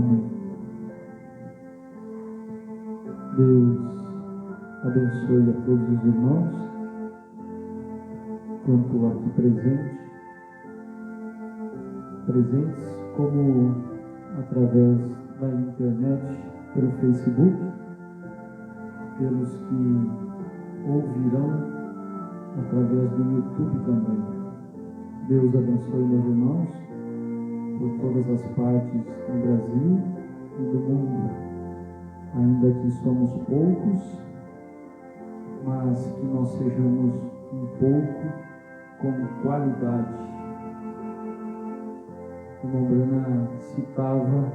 Amém. Deus abençoe a todos os irmãos, tanto aqui presentes como através da internet, pelo Facebook, pelos que ouvirão através do YouTube também. Deus abençoe meus irmãos por todas as partes do Brasil e do mundo. Ainda que somos poucos, mas que nós sejamos um pouco com qualidade. O irmão Brana citava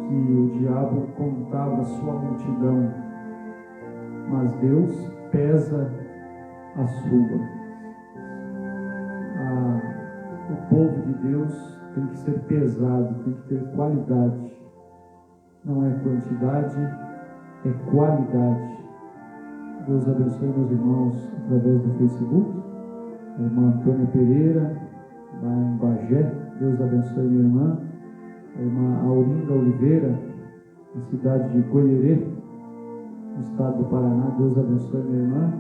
que o diabo contava a sua multidão, mas Deus pesa a sua. O povo de Deus tem que ser pesado, tem que ter qualidade. Não é quantidade, é qualidade. Deus abençoe meus irmãos através do Facebook. A irmã Antônia Pereira, lá em Bagé. Deus abençoe minha irmã. A irmã Aurinda Oliveira, na cidade de Goierê, no estado do Paraná. Deus abençoe minha irmã.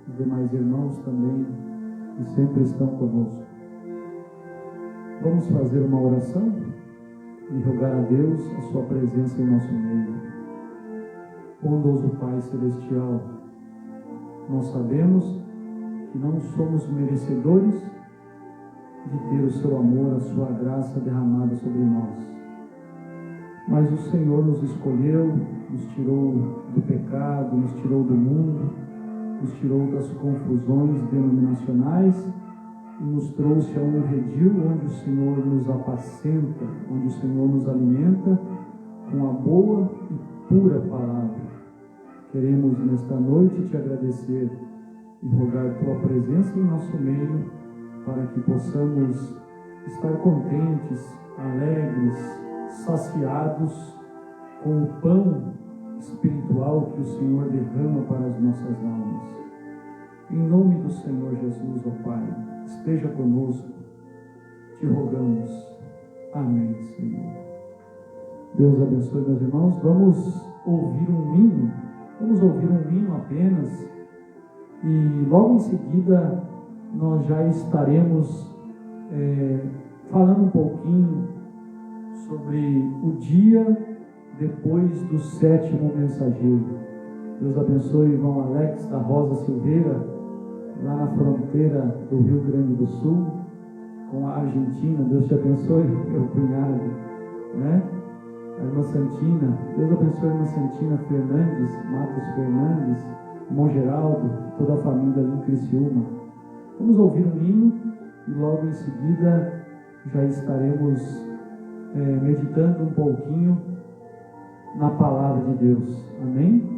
Os demais irmãos também, que sempre estão conosco. Vamos fazer uma oração e rogar a Deus a sua presença em nosso meio. Bondoso Pai Celestial, nós sabemos que não somos merecedores de ter o seu amor, a sua graça derramada sobre nós. Mas o Senhor nos escolheu, nos tirou do pecado, nos tirou do mundo, nos tirou das confusões denominacionais e nos trouxe a um redil onde o Senhor nos apacenta, onde o Senhor nos alimenta com a boa e pura palavra. Queremos nesta noite te agradecer e rogar tua presença em nosso meio, para que possamos estar contentes, alegres, saciados com o pão espiritual que o Senhor derrama para as nossas almas. Em nome do Senhor Jesus, ó Pai, esteja conosco, te rogamos. Amém, Senhor. Deus abençoe meus irmãos. Vamos ouvir um hino apenas, e logo em seguida nós já estaremos falando um pouquinho sobre o dia depois do sétimo mensageiro. Deus abençoe o irmão Alex da Rosa Silveira, lá na fronteira do Rio Grande do Sul com a Argentina. Deus te abençoe, meu cunhado, né? A irmã Santina, Deus abençoe a irmã Santina Fernandes, Matos Fernandes, irmão Geraldo, toda a família ali em Criciúma. Vamos ouvir um hino e logo em seguida já estaremos meditando um pouquinho na palavra de Deus. Amém?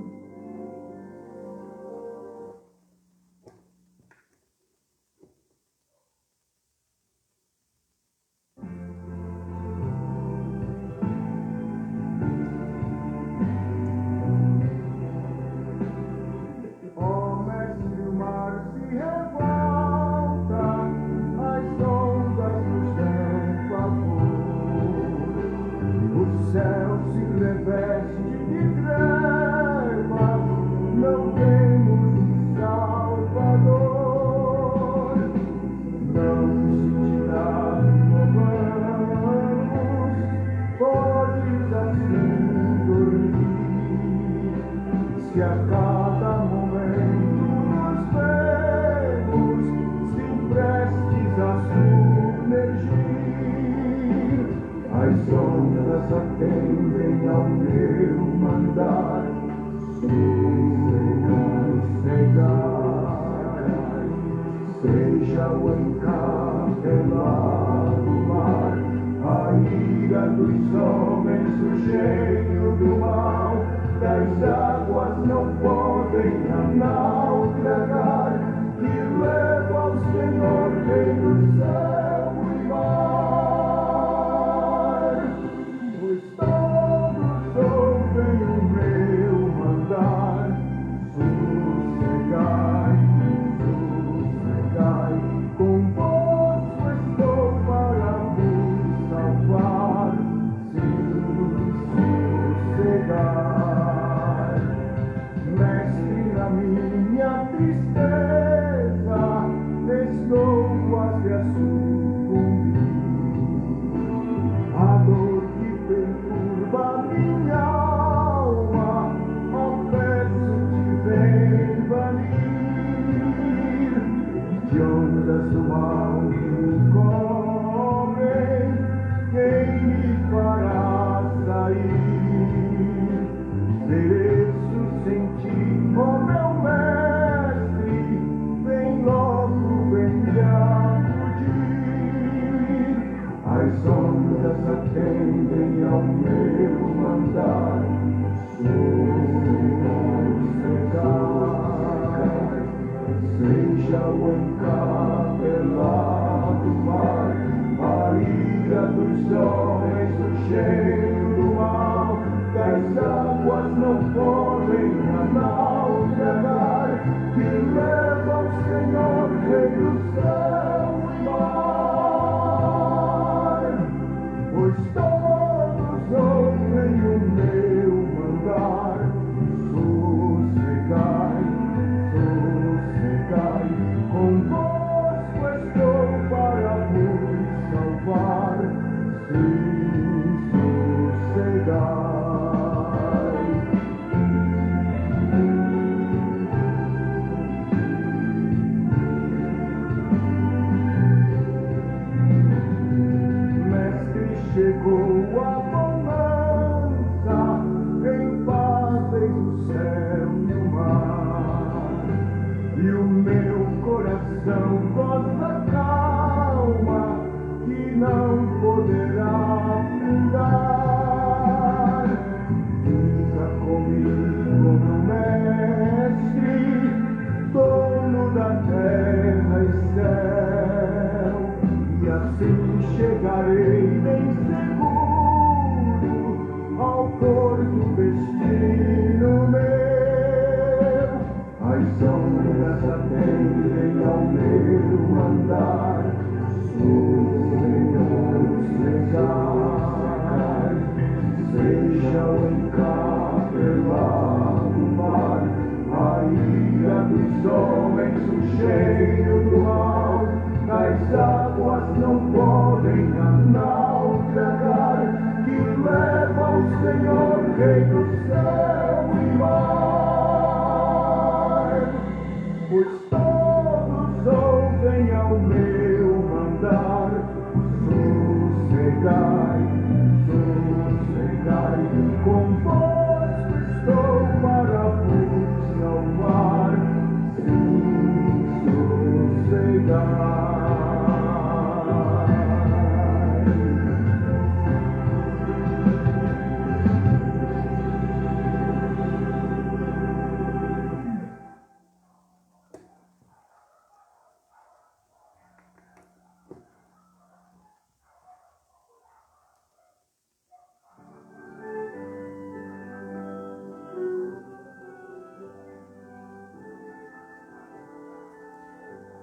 Com vós estou para vos salvar.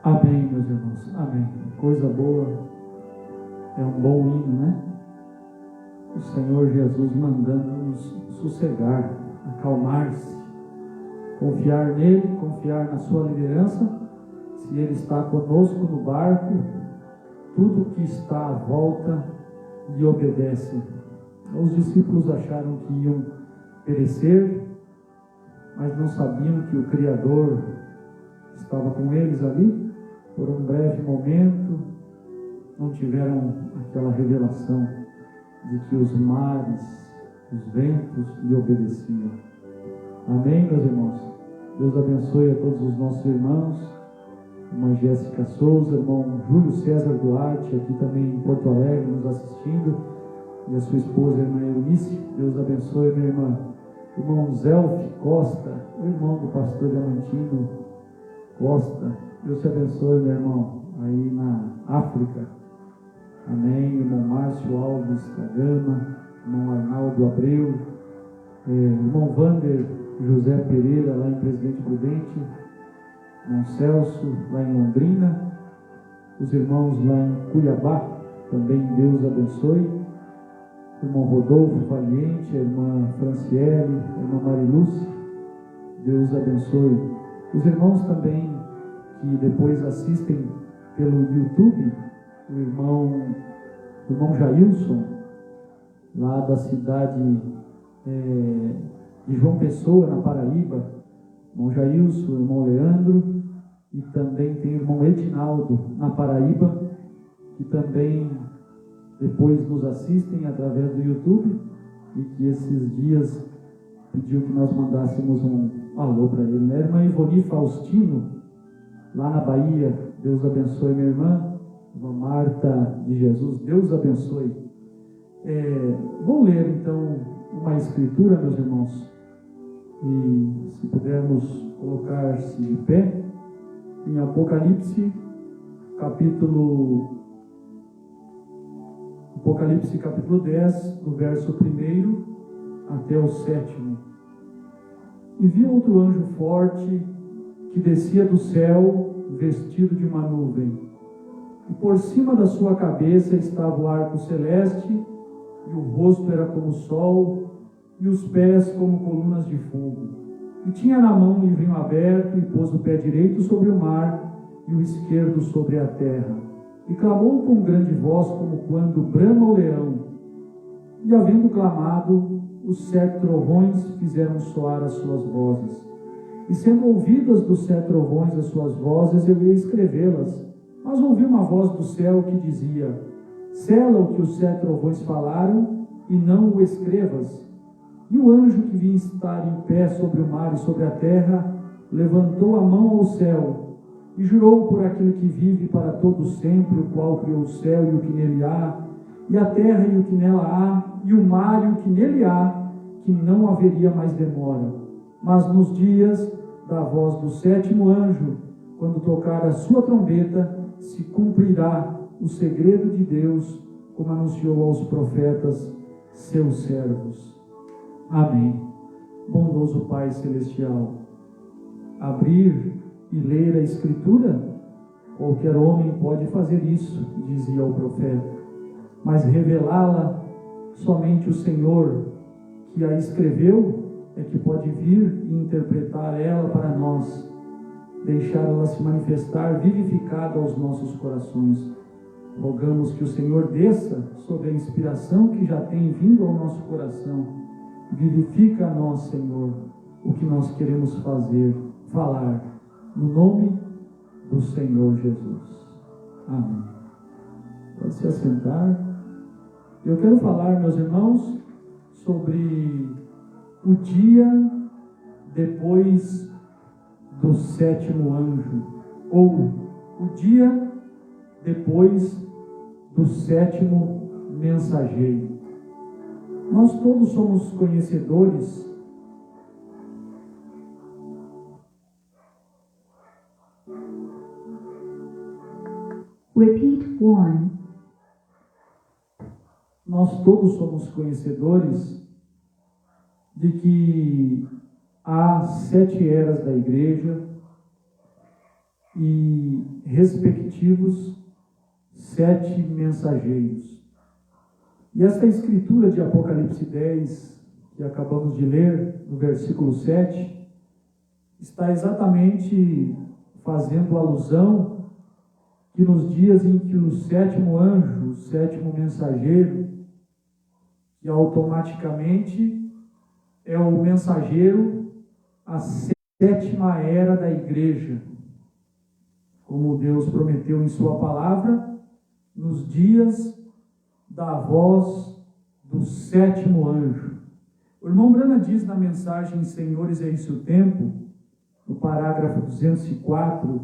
Amém, meus irmãos, amém. Coisa boa, é um bom hino, né? O Senhor Jesus mandando-nos sossegar, acalmar-se, confiar nele, confiar na sua liderança. Se ele está conosco no barco, tudo que está à volta lhe obedece. Os discípulos acharam que iam perecer, mas não sabiam que o Criador estava com eles ali. Por um breve momento, não tiveram aquela revelação de que os mares, os ventos lhe obedeciam. Amém, meus irmãos? Deus abençoe a todos os nossos irmãos, irmã Jéssica Souza, irmão Júlio César Duarte, aqui também em Porto Alegre, nos assistindo, e a sua esposa, a irmã Eunice. Deus abençoe, minha irmã. Irmão Zelf Costa, irmão do pastor Diamantino Costa. Deus te abençoe, meu irmão, aí na África. Amém. Irmão Márcio Alves da Gama, irmão Arnaldo Abreu, irmão Vander José Pereira, lá em Presidente Prudente, irmão Celso, lá em Londrina, os irmãos lá em Cuiabá, também Deus abençoe. Irmão Rodolfo Valiente, a irmã Franciele, a irmã Marilúcia, Deus abençoe. Os irmãos também que depois assistem pelo YouTube, o irmão Jailson, lá da cidade de João Pessoa, na Paraíba, irmão Jailson, o irmão Leandro, e também tem o irmão Edinaldo, na Paraíba, que também depois nos assistem através do YouTube, e que esses dias pediu que nós mandássemos um alô para ele. Minha irmã Ivoni Faustino, lá na Bahia, Deus abençoe minha irmã Marta de Jesus, Deus abençoe. Vou ler então uma escritura, meus irmãos, e se pudermos colocar-se de pé, em Apocalipse capítulo 10, do verso 1 até o 7. E vi outro anjo forte que descia do céu, vestido de uma nuvem, e por cima da sua cabeça estava o arco celeste, e o rosto era como o sol, e os pés como colunas de fogo. E tinha na mão um livrinho aberto, e pôs o pé direito sobre o mar, e o esquerdo sobre a terra. E clamou com grande voz, como quando brama o leão. E havendo clamado, os 7 trovões fizeram soar as suas vozes. E sendo ouvidas dos 7 trovões as suas vozes, eu ia escrevê-las. Mas ouvi uma voz do céu que dizia: sela o que os 7 trovões falaram, e não o escrevas. E o anjo que vinha estar em pé sobre o mar e sobre a terra, levantou a mão ao céu, e jurou por aquele que vive para todo sempre, o qual criou o céu e o que nele há, e a terra e o que nela há, e o mar e o que nele há, que não haveria mais demora. Mas nos dias da voz do 7º anjo, quando tocar a sua trombeta, se cumprirá o segredo de Deus, como anunciou aos profetas, seus servos. Amém. Bondoso Pai Celestial, abrir e ler a Escritura, qualquer homem pode fazer isso, dizia o profeta, mas revelá-la somente o Senhor, que a escreveu, é que pode vir e interpretar ela para nós, deixar ela se manifestar vivificada aos nossos corações. Rogamos que o Senhor desça sobre a inspiração que já tem vindo ao nosso coração. Vivifica a nós, Senhor, o que nós queremos falar, no nome do Senhor Jesus. Amém. Pode se assentar. Eu quero falar, meus irmãos, sobre o dia depois do 7º anjo, ou o dia depois do 7º mensageiro. Nós todos somos conhecedores Repeat 1. Nós todos somos conhecedores de que há 7 eras da igreja e respectivos 7 mensageiros. E esta escritura de Apocalipse 10, que acabamos de ler, no versículo 7, está exatamente fazendo alusão que nos dias em que o 7º anjo, o 7º mensageiro, que automaticamente é o mensageiro, a 7ª era da igreja, como Deus prometeu em sua palavra, nos dias da voz do 7º anjo. O irmão Brana diz na mensagem Senhores, é esse o tempo, no parágrafo 204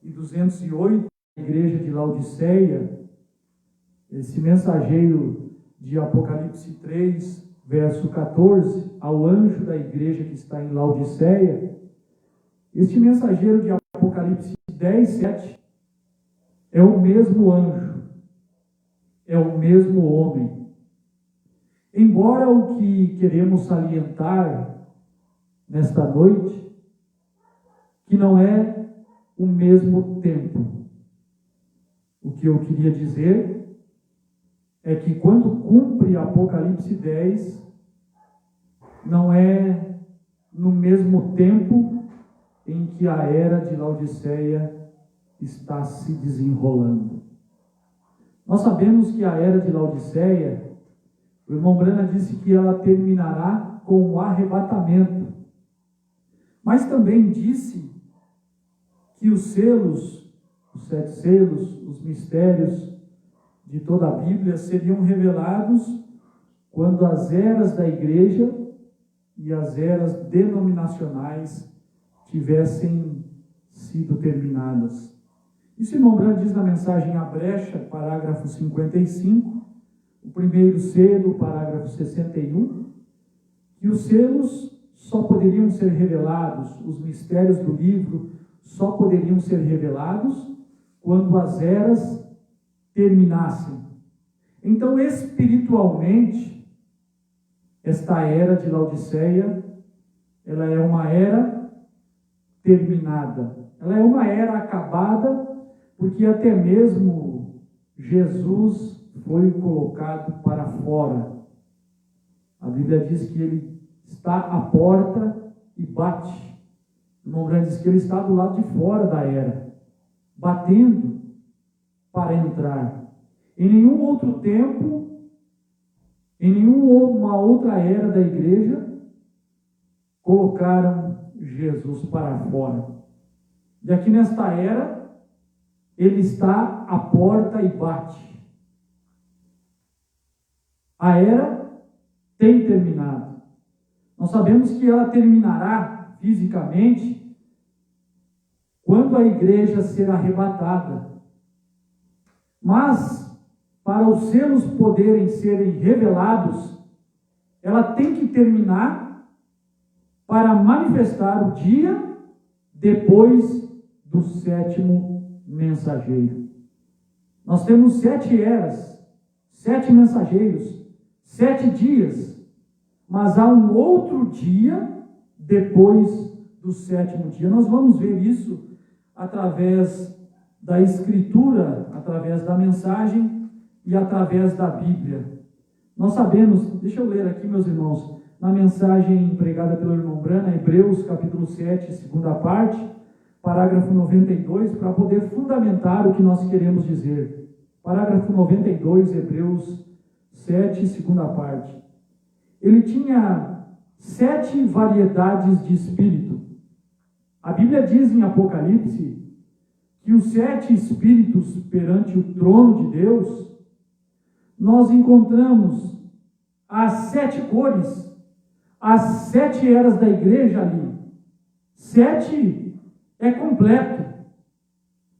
e 208, da igreja de Laodiceia, esse mensageiro de Apocalipse 3, verso 14, ao anjo da igreja que está em Laodiceia, este mensageiro de Apocalipse 10, 7, é o mesmo anjo, é o mesmo homem. Embora o que queremos salientar nesta noite, que não é o mesmo tempo. O que eu queria dizer é que quando cumpre Apocalipse 10, não é no mesmo tempo em que a era de Laodiceia está se desenrolando. Nós sabemos que a era de Laodiceia, o irmão Brana disse que ela terminará com o arrebatamento. Mas também disse que os selos, os 7 selos, os mistérios de toda a Bíblia seriam revelados quando as eras da igreja e as eras denominacionais tivessem sido terminadas. Isso, irmão Brando diz na mensagem A Brecha, parágrafo 55, o primeiro selo, parágrafo 61, que os selos só poderiam ser revelados, os mistérios do livro só poderiam ser revelados quando as eras terminassem. Então, espiritualmente, esta era de Laodiceia, ela é uma era terminada. Ela é uma era acabada, porque até mesmo Jesus foi colocado para fora. A Bíblia diz que ele está à porta e bate. O irmão Grande diz que ele está do lado de fora da era, batendo para entrar. Em nenhum outro tempo, em nenhuma outra era da igreja, colocaram Jesus para fora. E aqui nesta era, ele está à porta e bate. A era tem terminado. Nós sabemos que ela terminará fisicamente quando a igreja ser arrebatada. Mas, para os selos poderem serem revelados, ela tem que terminar para manifestar o dia depois do 7º mensageiro. Nós temos 7 eras, 7 mensageiros, 7 dias, mas há um outro dia depois do 7º dia. Nós vamos ver isso através da Escritura, através da mensagem e através da Bíblia. Nós sabemos, deixa eu ler aqui, meus irmãos, na mensagem pregada pelo irmão Brana, Hebreus capítulo 7, segunda parte, parágrafo 92, para poder fundamentar o que nós queremos dizer. Parágrafo 92, Hebreus 7, segunda parte. Ele tinha 7 variedades de espírito. A Bíblia diz em Apocalipse que os 7 espíritos perante o trono de Deus, nós encontramos as 7 cores, as 7 eras da igreja ali. 7 é completo.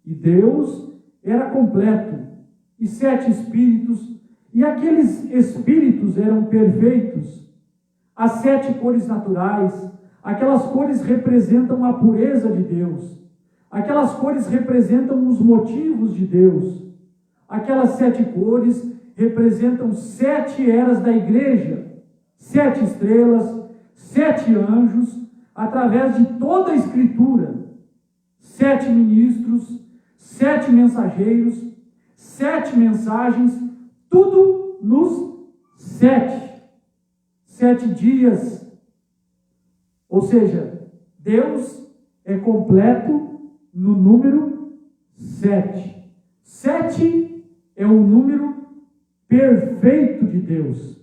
E Deus era completo. E 7 espíritos, e aqueles espíritos eram perfeitos. As 7 cores naturais, aquelas cores representam a pureza de Deus. Aquelas cores representam os motivos de Deus. Aquelas 7 cores representam 7 eras da igreja, 7 estrelas, 7 anjos, através de toda a Escritura, 7 ministros, 7 mensageiros, 7 mensagens, tudo nos 7 dias. Ou seja, Deus é completo no número 7. 7 é o número perfeito de Deus.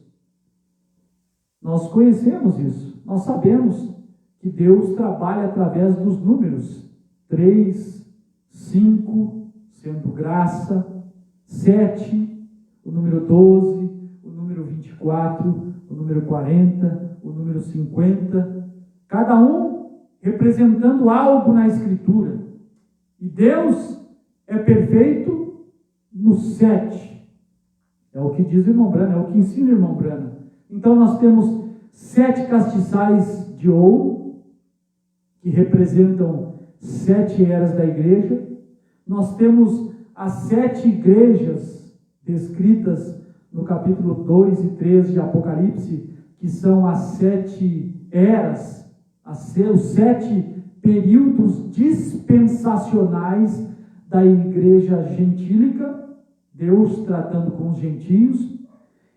Nós conhecemos isso. Nós sabemos que Deus trabalha através dos números. 3, 5, sendo graça. 7, o número 12, o número 24, o número 40, o número 50. Cada um representando algo na Escritura. E Deus é perfeito no 7. É o que diz o irmão Brana, é o que ensina o irmão Brana. Então nós temos 7 castiçais de ouro, que representam 7 eras da igreja. Nós temos as 7 igrejas descritas no capítulo 2 e 3 de Apocalipse, que são as 7 eras, os 7 períodos dispensacionais da igreja gentílica, Deus tratando com os gentios.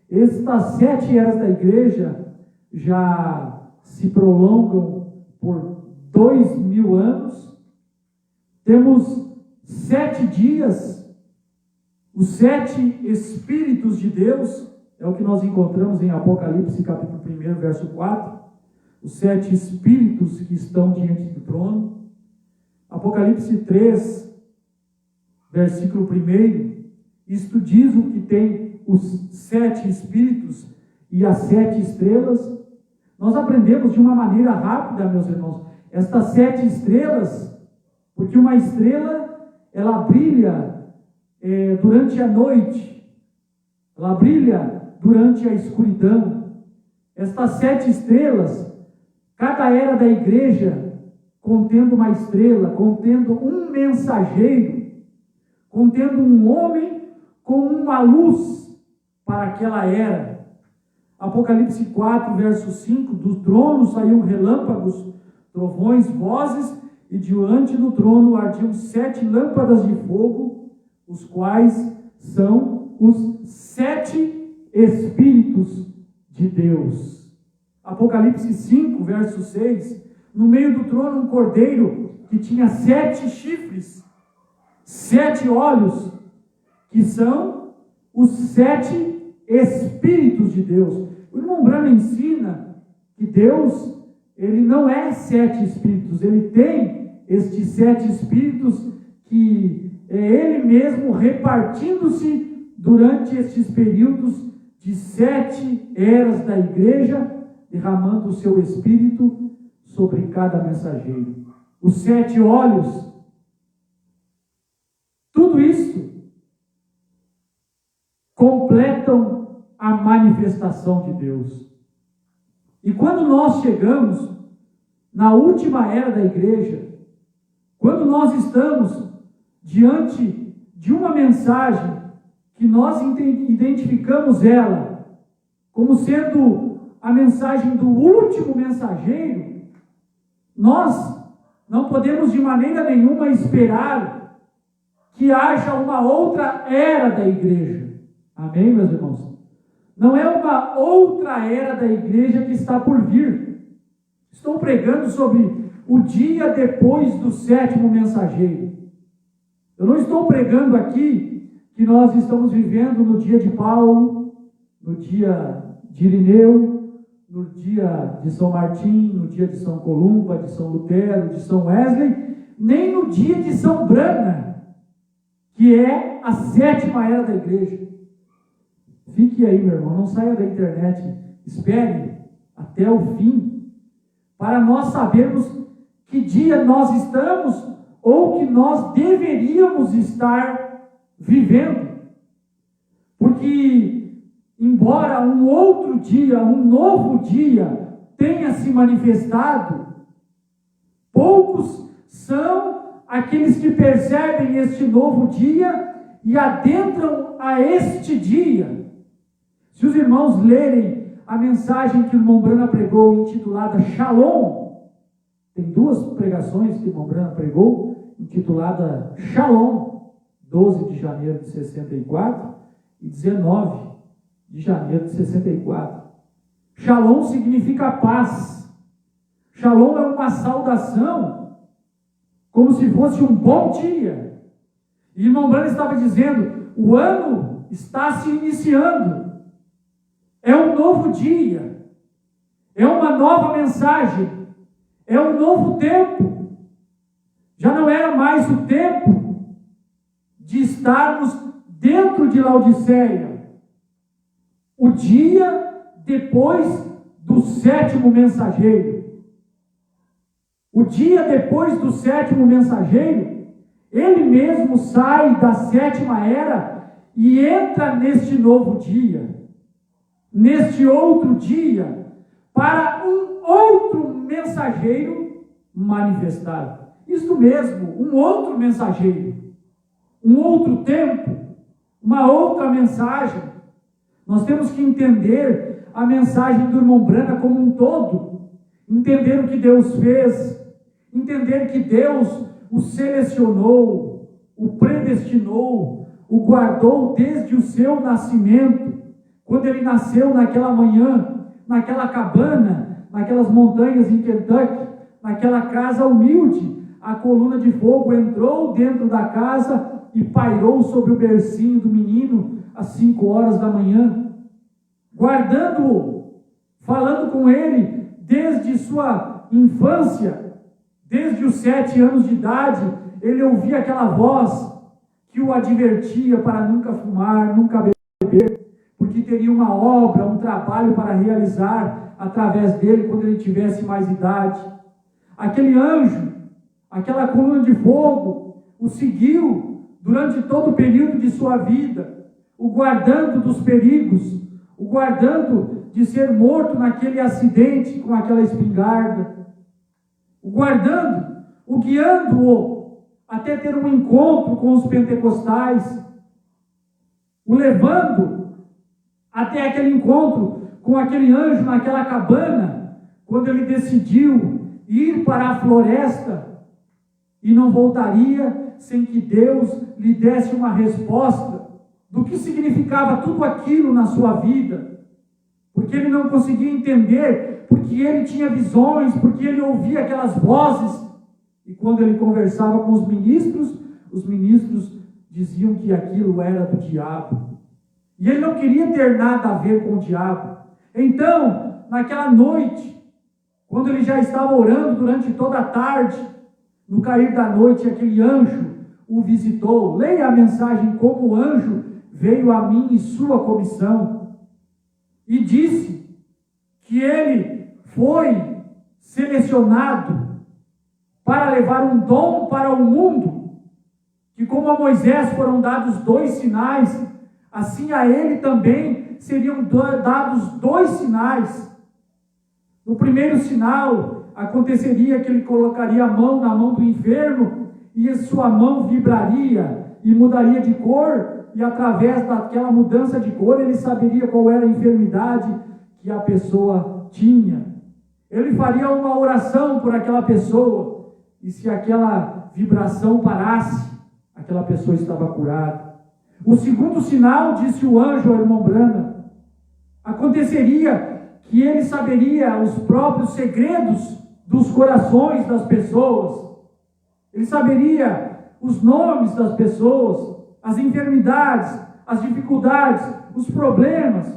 Estas 7 eras da igreja já se prolongam por 2000 anos. Temos 7 dias, Os 7 Espíritos de Deus, é o que nós encontramos em Apocalipse capítulo 1, verso 4. Os 7 Espíritos que estão diante do trono. Apocalipse 3, versículo 1, isto diz o que tem os 7 Espíritos e as 7 estrelas. Nós aprendemos de uma maneira rápida, meus irmãos, estas 7 estrelas, porque uma estrela, ela brilha durante a noite, ela brilha durante a escuridão. Estas 7 estrelas, cada era da igreja, contendo uma estrela, contendo um mensageiro, contendo um homem com uma luz para aquela era. Apocalipse 4, verso 5, do trono saíam relâmpagos, trovões, vozes, e diante do trono ardiam 7 lâmpadas de fogo, os quais são os 7 Espíritos de Deus. Apocalipse 5, verso 6, no meio do trono um cordeiro que tinha 7 chifres, 7 olhos, que são os 7 Espíritos de Deus. O irmão Branham ensina que Deus, ele não é 7 Espíritos, ele tem estes 7 Espíritos que é ele mesmo repartindo-se durante estes períodos de 7 eras da igreja, derramando o seu Espírito sobre cada mensageiro. Os 7 olhos, tudo isso completam a manifestação de Deus. E quando nós chegamos na última era da igreja, quando nós estamos diante de uma mensagem que nós identificamos ela como sendo a mensagem do último mensageiro, nós não podemos de maneira nenhuma esperar que haja uma outra era da igreja. Amém, meus irmãos? Não é uma outra era da igreja que está por vir. Estou pregando sobre o dia depois do 7º mensageiro. Eu não estou pregando aqui que nós estamos vivendo no dia de Paulo, no dia de Irineu, no dia de São Martim, no dia de São Columba, de São Lutero, de São Wesley, nem no dia de São Branham, que é a 7ª era da igreja. Fique aí, meu irmão, não saia da internet, espere até o fim, para nós sabermos que dia nós estamos ou que nós deveríamos estar vivendo. Porque, embora um outro dia, um novo dia tenha se manifestado, poucos são aqueles que percebem este novo dia e adentram a este dia. Se os irmãos lerem a mensagem que o irmão Branham pregou, intitulada Shalom, tem 2 pregações que o irmão Branham pregou, intitulada Shalom, 12 de janeiro de 64 e 19 de janeiro de 64. Shalom significa paz. Shalom é uma saudação, como se fosse um bom dia. E o irmão Branham estava dizendo, o ano está se iniciando. É um novo dia, é uma nova mensagem, é um novo tempo. Já não era mais o tempo de estarmos dentro de Laodiceia. O dia depois do 7º mensageiro. O dia depois do 7º mensageiro, ele mesmo sai da 7ª era e entra neste novo dia. Neste outro dia, para um outro mensageiro manifestado. Isto mesmo, um outro mensageiro, um outro tempo, uma outra mensagem. Nós temos que entender a mensagem do irmão Branham como um todo, entender o que Deus fez, entender que Deus o selecionou, o predestinou, o guardou desde o seu nascimento. Quando ele nasceu naquela manhã, naquela cabana, naquelas montanhas em Kentucky, naquela casa humilde, a coluna de fogo entrou dentro da casa e e pairou sobre o bercinho do menino às 5 horas da manhã, guardando-o, falando com ele desde sua infância, desde os 7 anos de idade. Ele ouvia aquela voz que o advertia para nunca fumar, nunca beber, porque teria uma obra, um trabalho para realizar através dele quando ele tivesse mais idade. Aquele anjo, aquela coluna de fogo, o seguiu durante todo o período de sua vida, o guardando dos perigos, o guardando de ser morto naquele acidente com aquela espingarda, o guardando, o guiando-o até ter um encontro com os pentecostais, o levando até aquele encontro com aquele anjo naquela cabana, quando ele decidiu ir para a floresta e não voltaria sem que Deus lhe desse uma resposta do que significava tudo aquilo na sua vida, porque ele não conseguia entender, porque ele tinha visões, porque ele ouvia aquelas vozes, e quando ele conversava com os ministros diziam que aquilo era do diabo, e ele não queria ter nada a ver com o diabo. Então, naquela noite, quando ele já estava orando durante toda a tarde, no cair da noite, aquele anjo o visitou. Leia a mensagem: como o anjo veio a mim em sua comissão, e disse que ele foi selecionado para levar um dom para o mundo, que como a Moisés foram dados 2 sinais, assim a ele também seriam dados 2 sinais. No primeiro sinal, aconteceria que ele colocaria a mão na mão do enfermo, e a sua mão vibraria e mudaria de cor, e através daquela mudança de cor, ele saberia qual era a enfermidade que a pessoa tinha. Ele faria uma oração por aquela pessoa, e se aquela vibração parasse, aquela pessoa estava curada. O segundo sinal, disse o anjo ao irmão Branham, aconteceria que ele saberia os próprios segredos dos corações das pessoas. Ele saberia os nomes das pessoas, as enfermidades, as dificuldades, os problemas,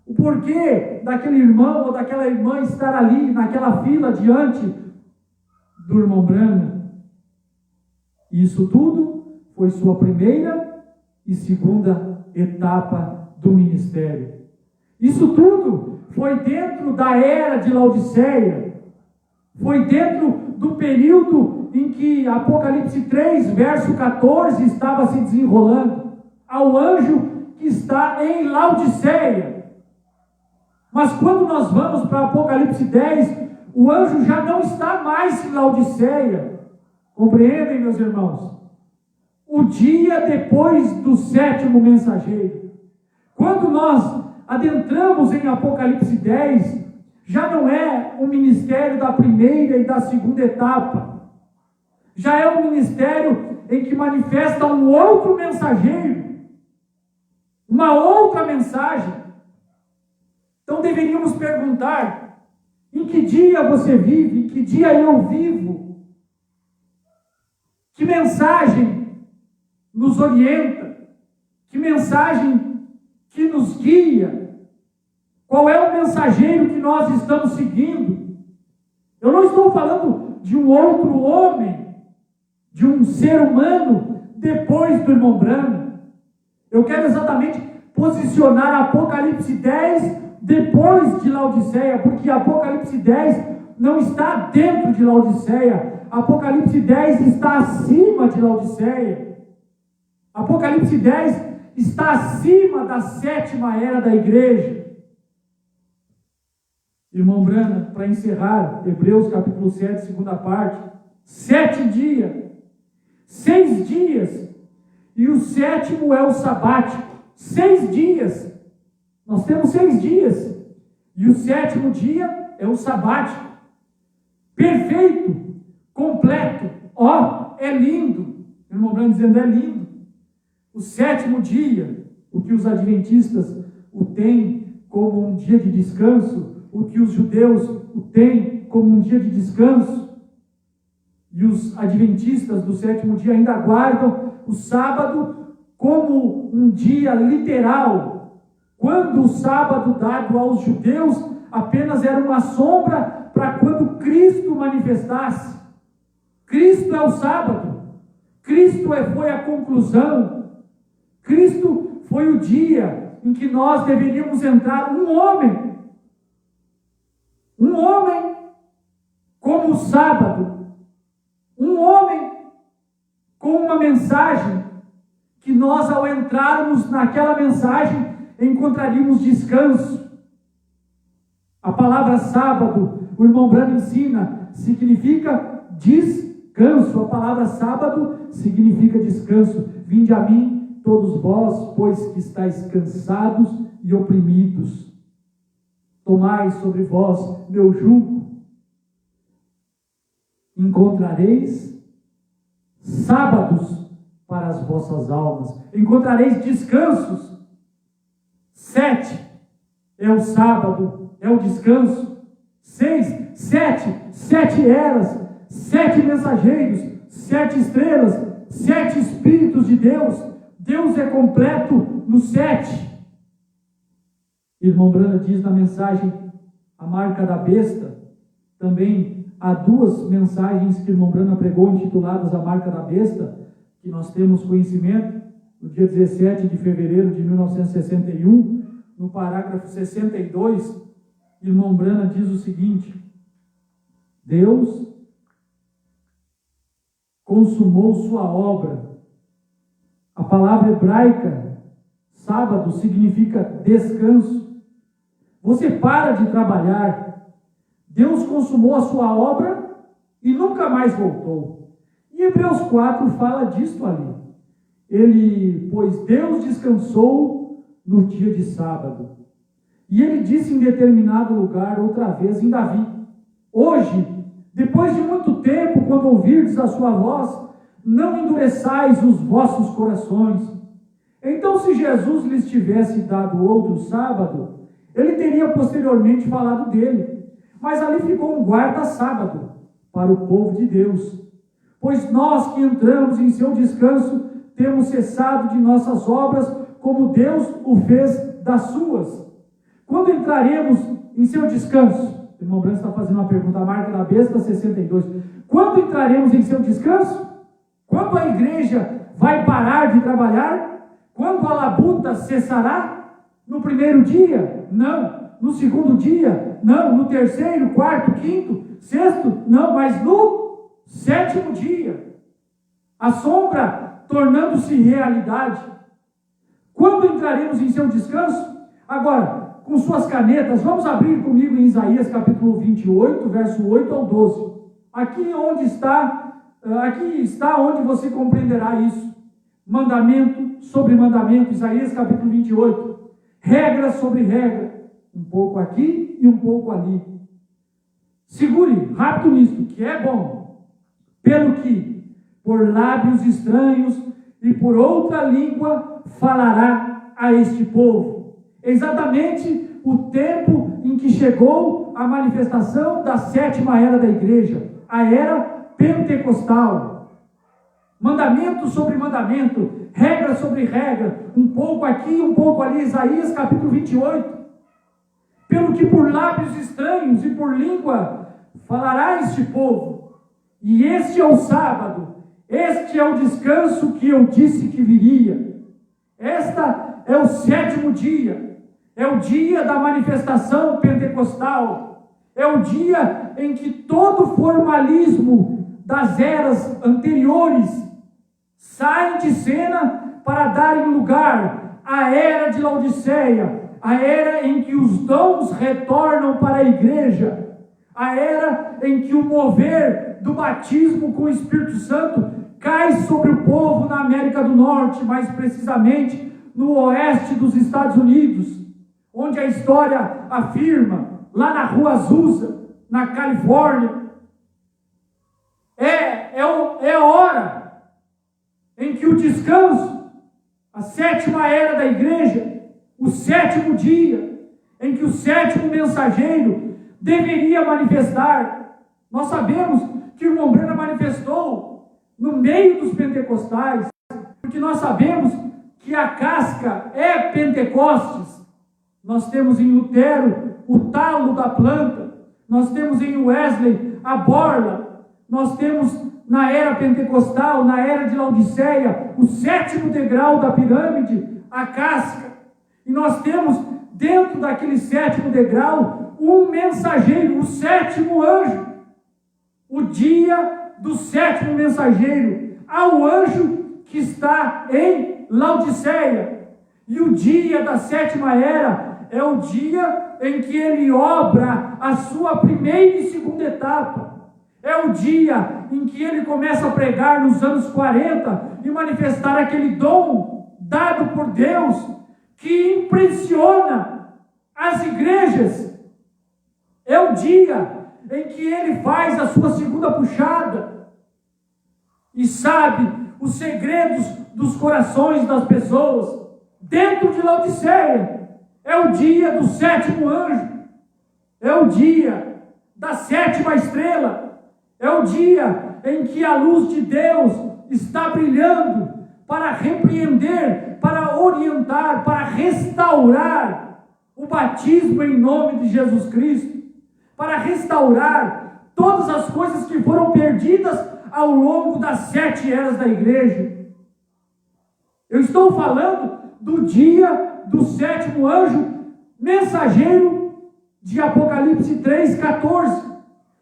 o porquê daquele irmão ou daquela irmã estar ali naquela fila diante do irmão Branham. Isso tudo foi sua primeira e segunda etapa do ministério. Isso tudo foi dentro da era de Laodiceia, foi dentro do período em que Apocalipse 3, verso 14, estava se desenrolando, ao anjo que está em Laodiceia. Mas quando nós vamos para Apocalipse 10, o anjo já não está mais em Laodiceia. Compreendem, meus irmãos? O dia depois do 7º mensageiro. Quando nós adentramos em Apocalipse 10, já não é o ministério da primeira e da segunda etapa. Já é um ministério em que manifesta um outro mensageiro, uma outra mensagem. Então deveríamos perguntar: em que dia você vive? Em que dia eu vivo? Que mensagem nos orienta? Que mensagem que nos guia? Qual é o mensageiro que nós estamos seguindo? Eu não estou falando de um outro homem, de um ser humano depois do irmão Branham. Eu quero exatamente posicionar Apocalipse 10 depois de Laodiceia, porque Apocalipse 10 não está dentro de Laodiceia. Apocalipse 10 está acima de Laodiceia. Apocalipse 10 está acima da 7ª era da igreja. Irmão Branham, para encerrar, Hebreus capítulo 7, segunda parte, 7 dias, 6 dias, e o 7º é o sabático, 6 dias, nós temos 6 dias, e o 7º dia é o sabático, perfeito, completo, é lindo, irmão Branham dizendo, é lindo. O 7º dia, o que os adventistas o têm como um dia de descanso, o que os judeus o têm como um dia de descanso, e os adventistas do 7º dia ainda guardam o sábado como um dia literal, quando o sábado dado aos judeus apenas era uma sombra para quando Cristo manifestasse. Cristo é o sábado, Cristo foi a conclusão, Cristo foi o dia em que nós deveríamos entrar, um homem como o sábado, um homem com uma mensagem, que nós ao entrarmos naquela mensagem encontraríamos descanso. A palavra sábado, o irmão Brano ensina, significa descanso. A palavra sábado significa descanso. Vinde a mim, todos vós, pois que estáis cansados e oprimidos. Tomai sobre vós meu jugo. Encontrareis sábados para as vossas almas. Encontrareis descansos. 7 é o sábado, é o descanso. 6, 7 eras, 7 mensageiros, 7 estrelas, 7 Espíritos de Deus. Deus é completo no 7. Irmão Brana diz na mensagem A Marca da Besta, também há 2 mensagens que o irmão Brana pregou intituladas A Marca da Besta, que nós temos conhecimento, no dia 17 de fevereiro de 1961, no parágrafo 62, irmão Brana diz o seguinte: Deus consumou sua obra. A palavra hebraica, sábado, significa descanso. Você para de trabalhar, Deus consumou a sua obra e nunca mais voltou. E Hebreus 4 fala disso ali. Pois Deus descansou no dia de sábado. E ele disse em determinado lugar, outra vez, em Davi: hoje, depois de muito tempo, quando ouvirdes a sua voz, não endureçais os vossos corações. Então, se Jesus lhes tivesse dado outro sábado, ele teria posteriormente falado dele. Mas ali ficou um guarda-sábado para o povo de Deus. Pois nós que entramos em seu descanso, temos cessado de nossas obras, como Deus o fez das suas. Quando entraremos em seu descanso? O irmão Branco está fazendo uma pergunta, a Marca da Besta 62. Quando entraremos em seu descanso? Quando a igreja vai parar de trabalhar? Quando a labuta cessará? No primeiro dia? Não. No segundo dia? Não. No terceiro, quarto, quinto, sexto? Não. Mas no 7º dia. A sombra tornando-se realidade. Quando entraremos em seu descanso? Agora, com suas canetas, vamos abrir comigo em Isaías capítulo 28, verso 8 ao 12. Aqui está onde você compreenderá isso. Mandamento sobre mandamento, Isaías capítulo 28. Regra sobre regra, um pouco aqui e um pouco ali. Segure rápido nisso, que é bom. Pelo que, por lábios estranhos e por outra língua, falará a este povo. Exatamente o tempo em que chegou a manifestação da 7ª era da igreja, a era pentecostal. Mandamento sobre mandamento, regra sobre regra, um pouco aqui, um pouco ali. Isaías capítulo 28. Pelo que por lábios estranhos e por língua falará este povo. E este é o sábado, este é o descanso que eu disse que viria. Esta é o 7º dia, é o dia da manifestação pentecostal, é o dia em que todo formalismo das eras anteriores sai de cena para dar lugar à era de Laodiceia, a era em que os dons retornam para a igreja, a era em que o mover do batismo com o Espírito Santo cai sobre o povo na América do Norte, mais precisamente no oeste dos Estados Unidos, onde a história afirma, lá na Rua Azusa, na Califórnia, é a hora em que o descanso, a 7ª era da igreja, o 7º dia, em que o 7º mensageiro deveria manifestar. Nós sabemos que o irmão Brana manifestou no meio dos pentecostais, porque nós sabemos que a casca é Pentecostes. Nós temos em Lutero o talo da planta, nós temos em Wesley a borla, nós temos na era pentecostal, na era de Laodiceia, o 7º degrau da pirâmide, a casca. E nós temos dentro daquele 7º degrau um mensageiro, o 7º anjo. O dia do 7º mensageiro, ao anjo que está em Laodiceia. E o dia da 7ª era é o dia em que ele obra a sua primeira e segunda etapa. É o dia em que ele começa a pregar nos anos 40 e manifestar aquele dom dado por Deus que impressiona as igrejas. É o dia em que ele faz a sua segunda puxada e sabe os segredos dos corações das pessoas dentro de Laodiceia. É o dia do 7º anjo, é o dia da 7ª estrela, é o dia em que a luz de Deus está brilhando para repreender, para orientar, para restaurar o batismo em nome de Jesus Cristo, para restaurar todas as coisas que foram perdidas ao longo das 7 eras da igreja. Eu estou falando do dia do 7º anjo mensageiro de Apocalipse 3:14.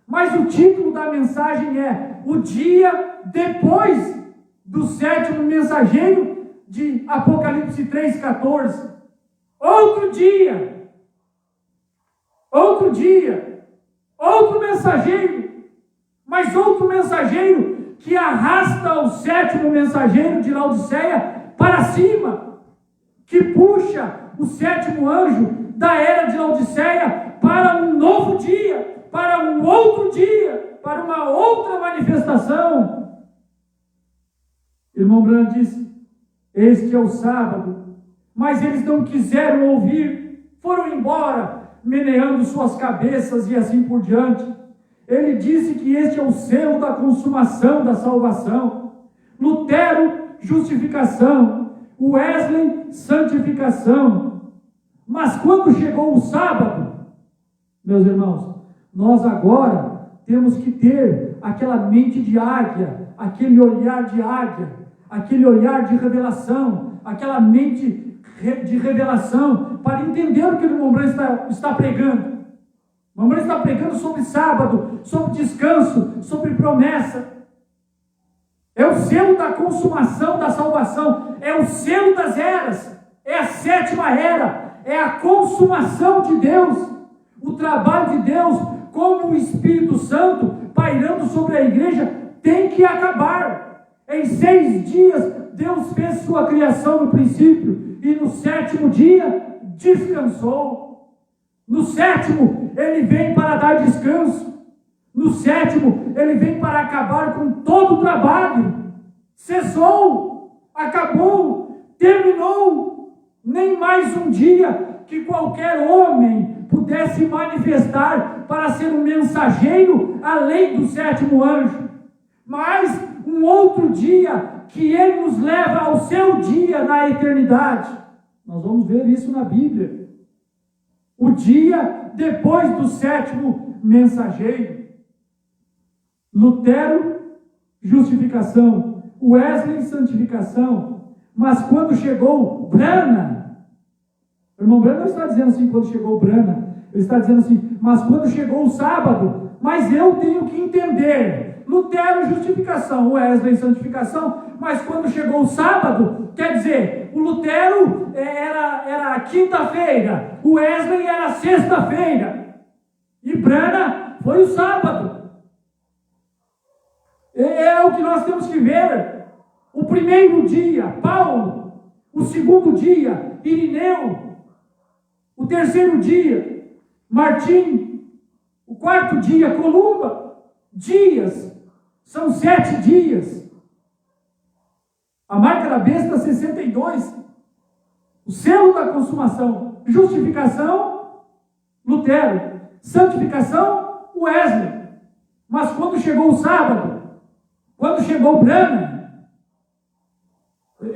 Mas o título da mensagem é o dia depois do 7º mensageiro de Apocalipse 3:14. Outro dia, outro mensageiro, mas outro mensageiro que arrasta o 7º mensageiro de Laodiceia para cima, que puxa o 7º anjo da era de Laodiceia para um novo dia, para um outro dia, para uma outra manifestação. Irmão Branham disse: este é o sábado, mas eles não quiseram ouvir, foram embora, meneando suas cabeças e assim por diante. Ele disse que este é o selo da consumação da salvação. Lutero, justificação. Wesley, santificação. Mas quando chegou o sábado, meus irmãos, nós agora temos que ter aquela mente de águia, aquele olhar de águia, aquele olhar de revelação, aquela mente de revelação, para entender o que o irmão Branham está pregando. O irmão Branham está pregando sobre sábado, sobre descanso, sobre promessa. É o selo da consumação da salvação, é o selo das eras, é a 7ª era, é a consumação de Deus, o trabalho de Deus, como o Espírito Santo pairando sobre a igreja, tem que acabar. Em 6 dias, Deus fez sua criação no princípio, e no 7º dia, descansou. No 7º, ele vem para dar descanso. No 7º, ele vem para acabar com todo o trabalho. Cessou, acabou, terminou. Nem mais um dia que qualquer homem pudesse manifestar para ser um mensageiro além do 7º anjo. Mas um outro dia que ele nos leva ao seu dia na eternidade. Nós vamos ver isso na Bíblia. O dia depois do 7º mensageiro. Lutero, justificação. Wesley, santificação. Mas quando chegou Branham, o irmão Branham não está dizendo assim quando chegou Branham, ele está dizendo assim, mas quando chegou o sábado, mas eu tenho que entender. Lutero, justificação. Wesley, santificação. Mas quando chegou o sábado, quer dizer, o Lutero era quinta-feira, o Wesley era sexta-feira, e Branham foi o sábado. É o que nós temos que ver. O primeiro dia, Paulo. O segundo dia, Irineu. O terceiro dia, Martim. O quarto dia, Columba. Dias. São 7 dias. A marca da besta, 62. O selo da consumação. Justificação, Lutero. Santificação, Wesley. Mas quando chegou o sábado, quando chegou Branham,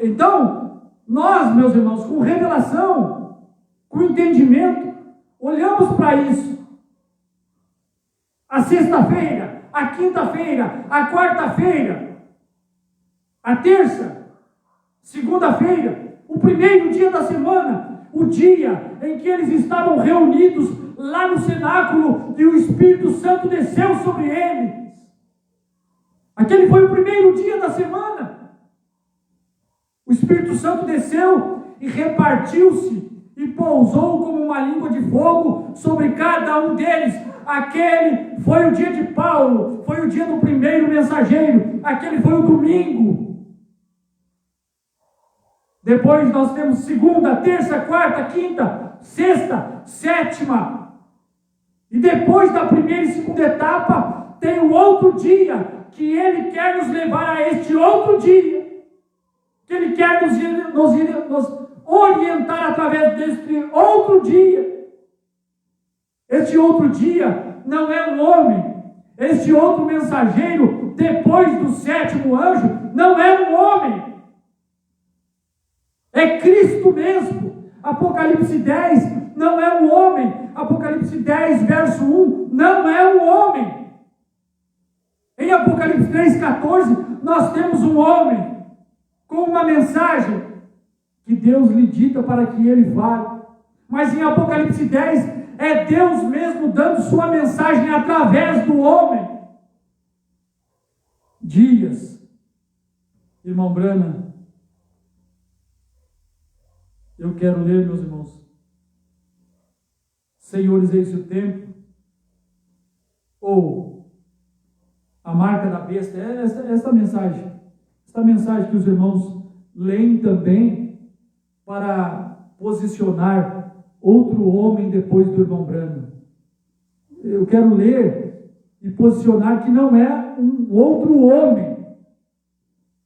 então Nós, meus irmãos, com revelação, com entendimento, olhamos para isso. A sexta-feira, a quinta-feira, a quarta-feira, a terça, segunda-feira, o primeiro dia da semana, o dia em que eles estavam reunidos lá no cenáculo e o Espírito Santo desceu sobre eles. Aquele foi o primeiro dia da semana. O Espírito Santo desceu e repartiu-se e pousou como uma língua de fogo sobre cada um deles. Aquele foi o dia de Paulo, foi o dia do primeiro mensageiro, aquele foi o domingo. Depois nós temos segunda, terça, quarta, quinta, sexta, sétima. E depois da primeira e segunda etapa, tem o outro dia, que ele quer nos levar a este outro dia. Que ele quer nos orientar através deste outro dia. Este outro dia não é um homem. Este outro mensageiro, depois do sétimo anjo, não é um homem. É Cristo mesmo. Apocalipse 10 não é um homem. Apocalipse 10, verso 1, não é um homem. Em Apocalipse 3,14, nós temos um homem com uma mensagem que Deus lhe dita para que ele fale. Mas em Apocalipse 10, é Deus mesmo dando sua mensagem através do homem. Dias, irmão Brana, eu quero ler, meus irmãos. Senhores, eis o tempo, ou a marca da besta, esta mensagem que os irmãos leem também para posicionar outro homem depois do irmão Brana. Eu quero ler e posicionar que não é um outro homem.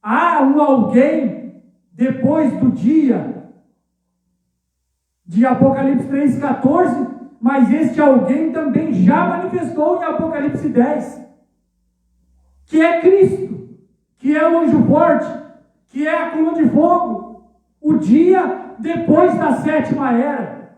Há um alguém depois do dia de Apocalipse 3,14, mas este alguém também já manifestou em Apocalipse 10, que é Cristo, que é o anjo forte, que é a coluna de fogo, o dia depois da sétima era.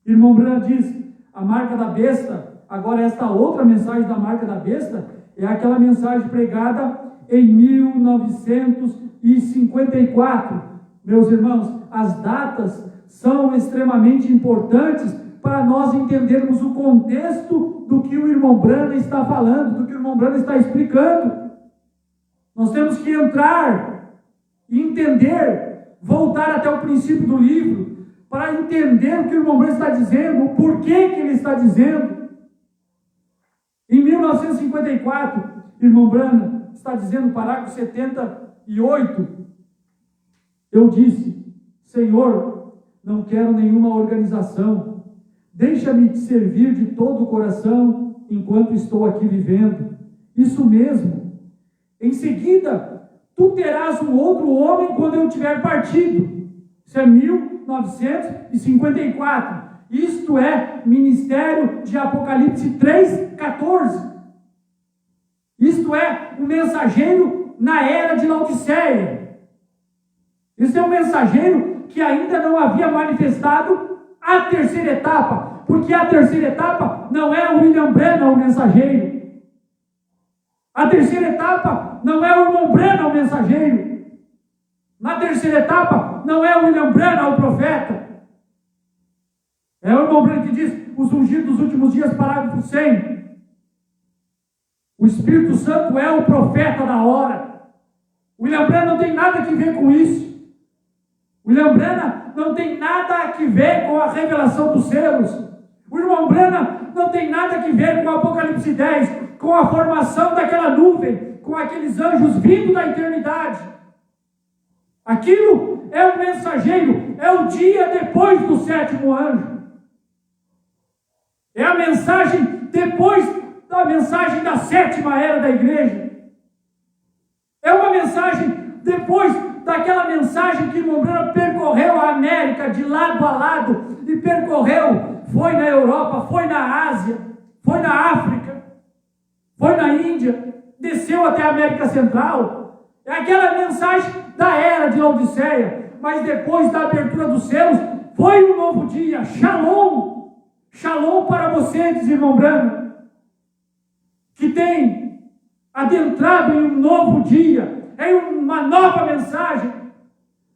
Irmão Brana diz, a marca da besta, agora esta outra mensagem da marca da besta, é aquela mensagem pregada em 1954. Meus irmãos, as datas são extremamente importantes para nós entendermos o contexto do que o irmão Brana está falando, do que o irmão Brana está explicando. Nós temos que entrar e entender, voltar até o princípio do livro, para entender o que o irmão Brana está dizendo, o porquê que ele está dizendo. Em 1954, irmão Brana está dizendo, parágrafo 78, eu disse, Senhor, não quero nenhuma organização, deixa-me te servir de todo o coração enquanto estou aqui vivendo. Isso mesmo. Em seguida, tu terás um outro homem quando eu tiver partido. Isso é 1954. Isto é ministério de Apocalipse 3,14. Isto é um mensageiro na era de Laodiceia. Isso é um mensageiro que ainda não havia manifestado a terceira etapa, porque a terceira etapa não é o William Branham o mensageiro. A terceira etapa não é o irmão Branham o mensageiro. Na terceira etapa não é o William Branham o profeta. É o irmão Branham que diz, os ungidos dos últimos dias, parágrafo 100. O Espírito Santo é o profeta da hora. O William Branham não tem nada a ver com isso. O William Branham não tem nada a ver com a revelação dos selos. O irmão Branham não tem nada a ver com o Apocalipse 10, com a formação daquela nuvem, com aqueles anjos vindo da eternidade. Aquilo é o mensageiro, é o dia depois do sétimo anjo. É a mensagem depois da mensagem da sétima era da igreja. É uma mensagem depois daquela mensagem que o irmão Branham percorreu a América de lado a lado e percorreu, foi na Europa, foi na Ásia, foi na África, foi na Índia, desceu até a América Central. É aquela mensagem da era de Laodiceia, mas depois da abertura dos céus, foi um novo dia. Shalom. Shalom para vocês, irmão Branham, que tem adentrado em um novo dia, em uma nova mensagem.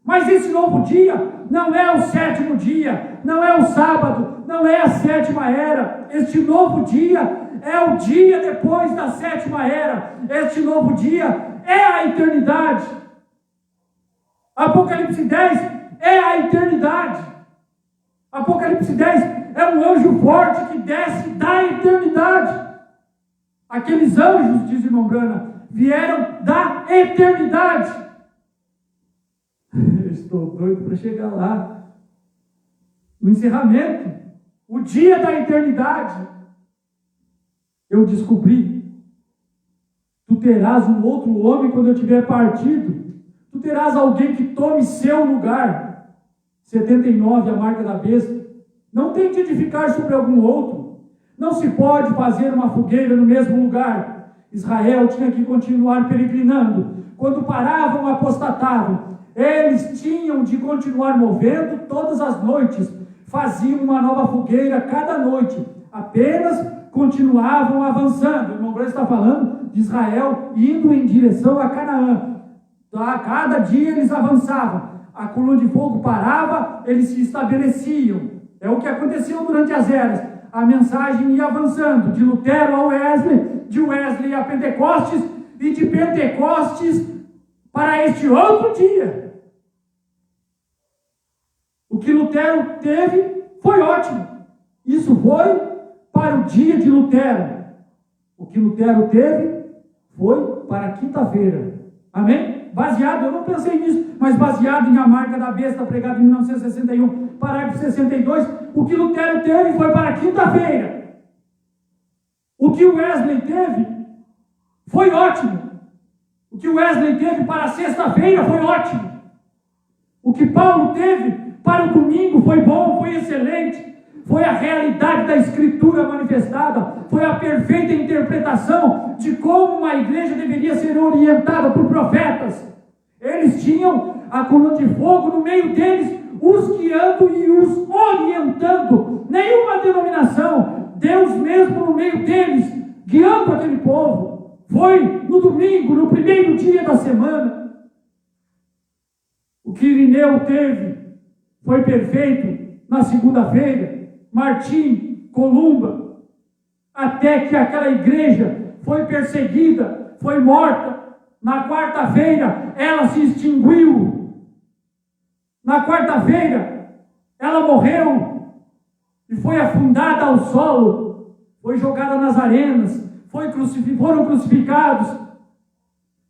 Mas esse novo dia não é o sétimo dia, não é o sábado, não é a sétima era. Este novo dia é o dia depois da sétima era. Este novo dia é a eternidade. Apocalipse 10 é a eternidade. Apocalipse 10 é um anjo forte que desce da eternidade. Aqueles anjos, diz o irmão Branham, vieram da eternidade. Eu estou doido para chegar lá. No encerramento, o dia da eternidade. Eu descobri: tu terás um outro homem quando eu tiver partido. Tu terás alguém que tome seu lugar. 79, a marca da besta. Não tente edificar sobre algum outro. Não se pode fazer uma fogueira no mesmo lugar. Israel tinha que continuar peregrinando. Quando paravam, apostatavam. Eles tinham de continuar movendo todas as noites. Faziam uma nova fogueira cada noite. Apenas continuavam avançando. O irmão Branham está falando de Israel indo em direção a Canaã. A cada dia eles avançavam. A coluna de fogo parava, eles se estabeleciam. É o que aconteceu durante as eras. A mensagem ia avançando, de Lutero a Wesley, de Wesley a Pentecostes, e de Pentecostes para este outro dia. O que Lutero teve foi ótimo. Isso foi para o dia de Lutero. O que Lutero teve foi para a quinta-feira. Amém? Baseado, eu não pensei nisso, mas baseado em A Marca da Besta, pregado em 1961, parágrafo 62, o que Lutero teve foi para a quinta-feira. O que Wesley teve foi ótimo. O que Wesley teve para a sexta-feira foi ótimo. O que Paulo teve para o domingo foi bom, foi excelente. Foi a realidade da Escritura manifestada, foi a perfeita interpretação de como uma igreja deveria ser orientada por profetas. Eles tinham a coluna de fogo no meio deles, os guiando e os orientando. Nenhuma denominação, Deus mesmo no meio deles, guiando aquele povo. Foi no domingo, no primeiro dia da semana. O que Irineu teve foi perfeito na segunda-feira. Martim, Columba, até que aquela igreja foi perseguida, foi morta. Na quarta-feira ela se extinguiu. Na quarta-feira ela morreu e foi afundada ao solo, foi jogada nas arenas, foram crucificados.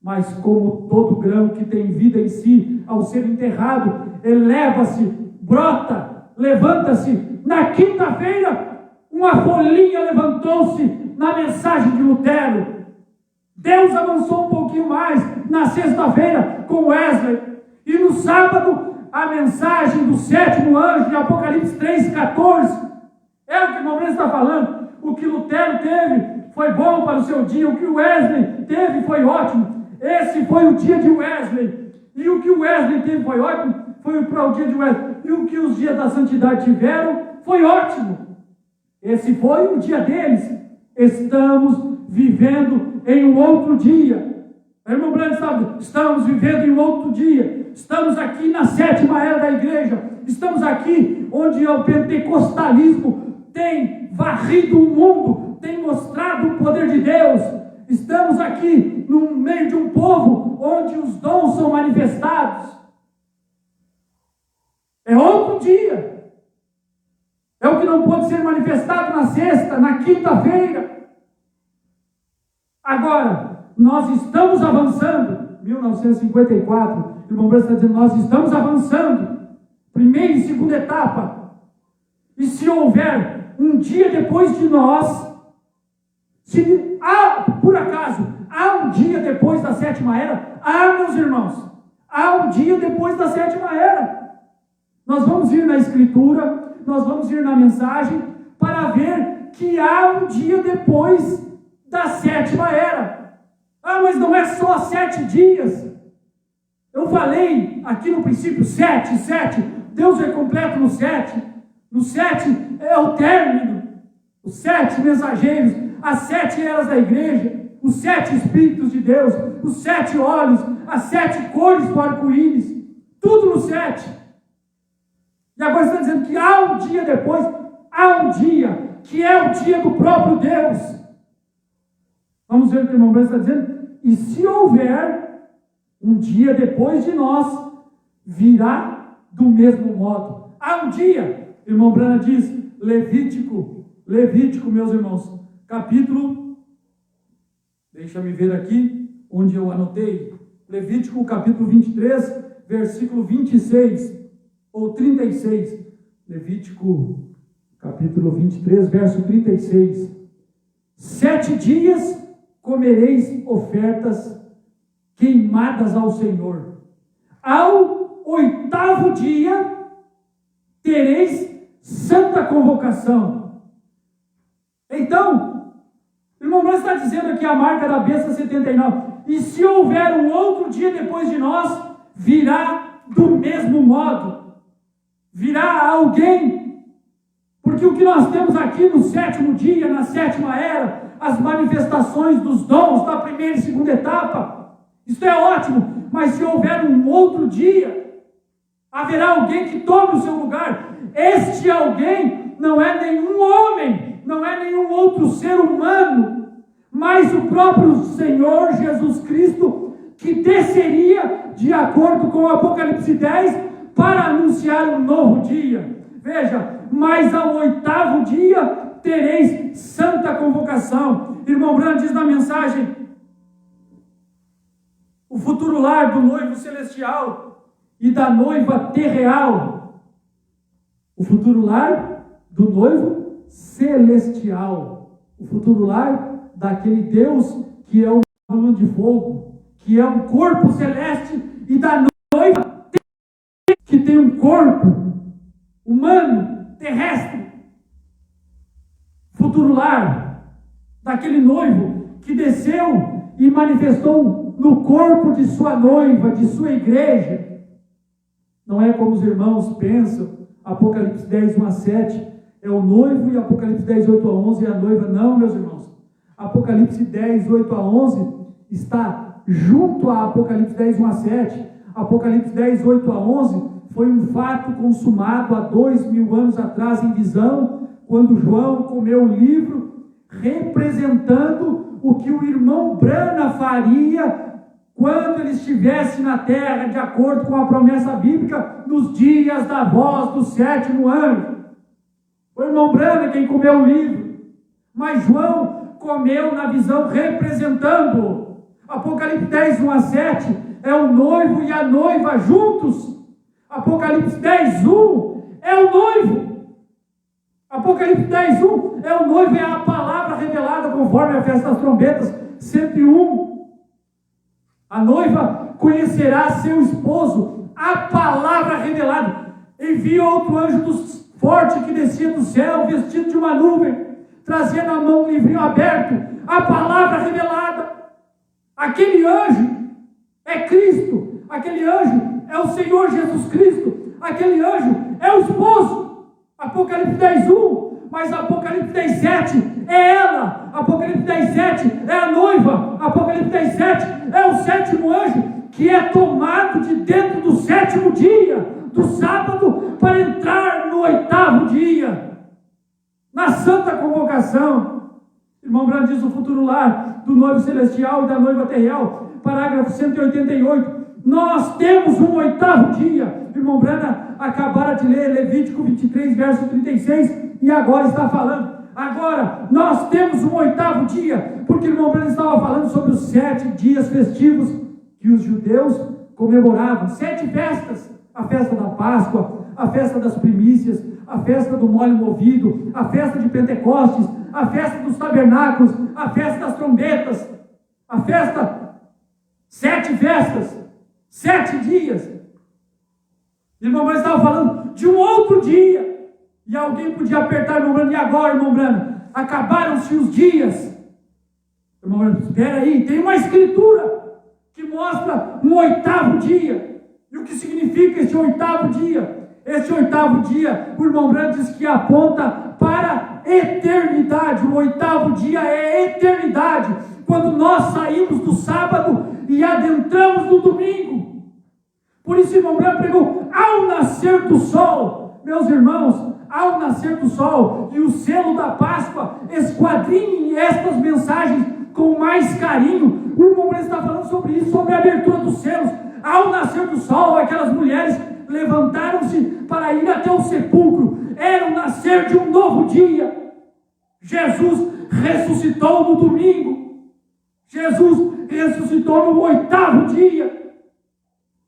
Mas como todo grão que tem vida em si, ao ser enterrado, eleva-se, brota, levanta-se. Na quinta-feira, uma folhinha levantou-se na mensagem de Lutero. Deus avançou um pouquinho mais na sexta-feira com Wesley. E no sábado, a mensagem do sétimo anjo de Apocalipse 3,14. É o que o irmão Branham está falando. O que Lutero teve foi bom para o seu dia. O que Wesley teve foi ótimo. Esse foi o dia de Wesley. E o que Wesley teve foi ótimo. Foi para o dia de Wesley. E o que os dias da santidade tiveram foi ótimo. Esse foi o dia deles. Estamos vivendo em um outro dia. O irmão Branham sabe, estamos vivendo em um outro dia. Estamos aqui na sétima era da igreja. Estamos aqui onde o pentecostalismo tem varrido o mundo, tem mostrado o poder de Deus. Estamos aqui no meio de um povo onde os dons são manifestados. É outro dia. É o que não pode ser manifestado na sexta, na quinta-feira. Agora, nós estamos avançando. 1954, o irmão Branham está dizendo, nós estamos avançando. Primeira e segunda etapa. E se houver um dia depois de nós, se há, por acaso, há um dia depois da sétima era, meus irmãos, há um dia depois da sétima era. Nós vamos ir na Escritura, nós vamos ir na mensagem, para ver que há um dia depois da sétima era. Mas não é só 7 dias. Eu falei aqui no princípio 7, Deus é completo no 7. No 7 é o término. Os 7 mensageiros, as 7 eras da igreja, os 7 Espíritos de Deus, os 7 olhos, as 7 cores do arco-íris, tudo no 7. E agora está dizendo que há um dia depois, há um dia, que é o dia do próprio Deus. Vamos ver o que o irmão Branco está dizendo. E se houver um dia depois de nós, virá do mesmo modo. Há um dia, irmão Branco diz, Levítico, meus irmãos, capítulo, deixa-me ver aqui, onde eu anotei, Levítico capítulo 23, versículo 26, ou 36, Levítico capítulo 23, verso 36, 7 dias comereis ofertas queimadas ao Senhor, ao 8º dia tereis santa convocação. Então, o irmão Branco está dizendo aqui a marca da besta 79, e se houver um outro dia depois de nós, virá do mesmo modo, virá alguém, porque o que nós temos aqui no 7º dia, na 7ª era, as manifestações dos dons da primeira e segunda etapa, isso é ótimo, mas se houver um outro dia, haverá alguém que tome o seu lugar. Este alguém não é nenhum homem, não é nenhum outro ser humano, mas o próprio Senhor Jesus Cristo, que desceria de acordo com o Apocalipse 10 para anunciar um novo dia. Veja, mas ao 8º dia tereis santa convocação. Irmão Branco diz na mensagem, o futuro lar do noivo celestial e da noiva terreal. O futuro lar do noivo celestial. O futuro lar daquele Deus que é o coluna de fogo, que é um corpo celeste, e da noiva que tem um corpo humano, terrestre. Futuro lar daquele noivo que desceu e manifestou no corpo de sua noiva, de sua igreja. Não é como os irmãos pensam, Apocalipse 10, 1 a 7, é o noivo, e Apocalipse 10, 8 a 11 é a noiva. Não, meus irmãos. Apocalipse 10, 8 a 11 está junto a Apocalipse 10, 1 a 7. Apocalipse 10, 8 a 11 foi um fato consumado há 2000 anos atrás em visão, quando João comeu o livro, representando o que o irmão Brana faria quando ele estivesse na terra, de acordo com a promessa bíblica, nos dias da voz do 7º anjo. Foi o irmão Brana quem comeu o livro, mas João comeu na visão representando. Apocalipse 10, 1 a 7 é o noivo e a noiva juntos. Apocalipse 10, 1 é o noivo. Apocalipse 10, 1 é o noivo, é a palavra revelada conforme a festa das trombetas 101. A noiva conhecerá seu esposo, a palavra revelada. Envia outro anjo forte que descia do céu, vestido de uma nuvem, trazia na mão um livrinho aberto, a palavra revelada. Aquele anjo é Cristo, aquele anjo é o Senhor Jesus Cristo, aquele anjo é o esposo. Apocalipse 10, 1, mas Apocalipse 10, 7 é ela, Apocalipse 10, 7 é a noiva, Apocalipse 10, 7 é o 7º anjo, que é tomado de dentro do 7º dia, do sábado, para entrar no 8º dia, na santa convocação. Irmão Branco diz o futuro lar do noivo celestial e da noiva terreal, parágrafo 188. Nós temos um 8º dia. Irmão Branco acabara de ler Levítico 23, verso 36, e agora está falando. Agora, nós temos um 8º dia, porque o irmão Branco estava falando sobre os 7 dias festivos que os judeus comemoravam. 7 festas: a festa da Páscoa, a festa das primícias, a festa do molho movido, a festa de Pentecostes, a festa dos tabernáculos, a festa das trombetas, a festa, 7 festas, 7 dias. O irmão Branco estava falando de um outro dia. E alguém podia apertar o irmão Branco: e agora, irmão Branco? Acabaram-se os dias. Irmão Branco: espera aí, tem uma escritura que que mostra um oitavo dia. E o que significa esse oitavo dia? Esse oitavo dia, o irmão Branham diz que aponta para a eternidade. O oitavo dia é a eternidade, quando nós saímos do sábado e adentramos no domingo. Por isso, o irmão Branham pregou, ao nascer do sol, meus irmãos, ao nascer do sol e o selo da Páscoa, esquadrinhem estas mensagens com mais carinho. O irmão Branham está falando sobre isso, sobre a abertura dos selos. Ao nascer do sol, aquelas mulheres levantaram-se para ir até o sepulcro. Era o nascer de um novo dia. Jesus ressuscitou no domingo. Jesus ressuscitou no oitavo dia.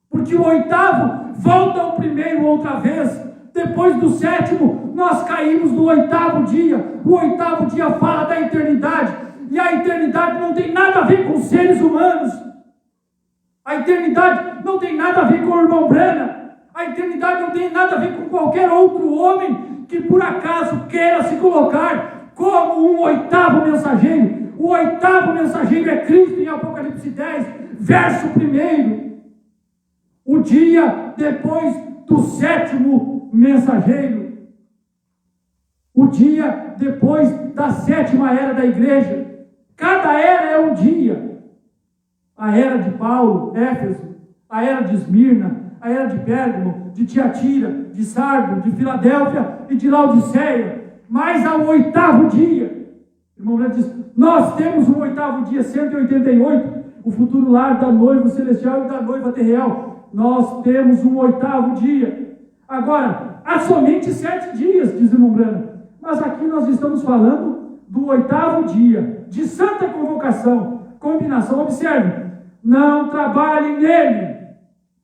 Porque o oitavo volta ao primeiro outra vez. Depois do sétimo, nós caímos no oitavo dia. O oitavo dia fala da eternidade. E a eternidade não tem nada a ver com seres humanos. A eternidade não tem nada a ver com o irmão Branham. A eternidade não tem nada a ver com qualquer outro homem que por acaso queira se colocar como um oitavo mensageiro. O oitavo mensageiro é Cristo em Apocalipse 10, verso 1. O dia depois do sétimo mensageiro. O dia depois da sétima era da igreja. Cada era é um dia. A era de Paulo, Éfeso, a era de Esmirna, a era de Pérgamo, de Tiatira, de Sardo, de Filadélfia e de Laodiceia. Mas ao oitavo dia, o irmão Branham diz, nós temos um oitavo dia, 188, o futuro lar da noiva celestial e da noiva terreal. Nós temos um oitavo dia. Agora, há somente 7 dias, diz o irmão Branham. Mas aqui nós estamos falando do oitavo dia, de santa convocação, combinação. Observe, não trabalhem nele.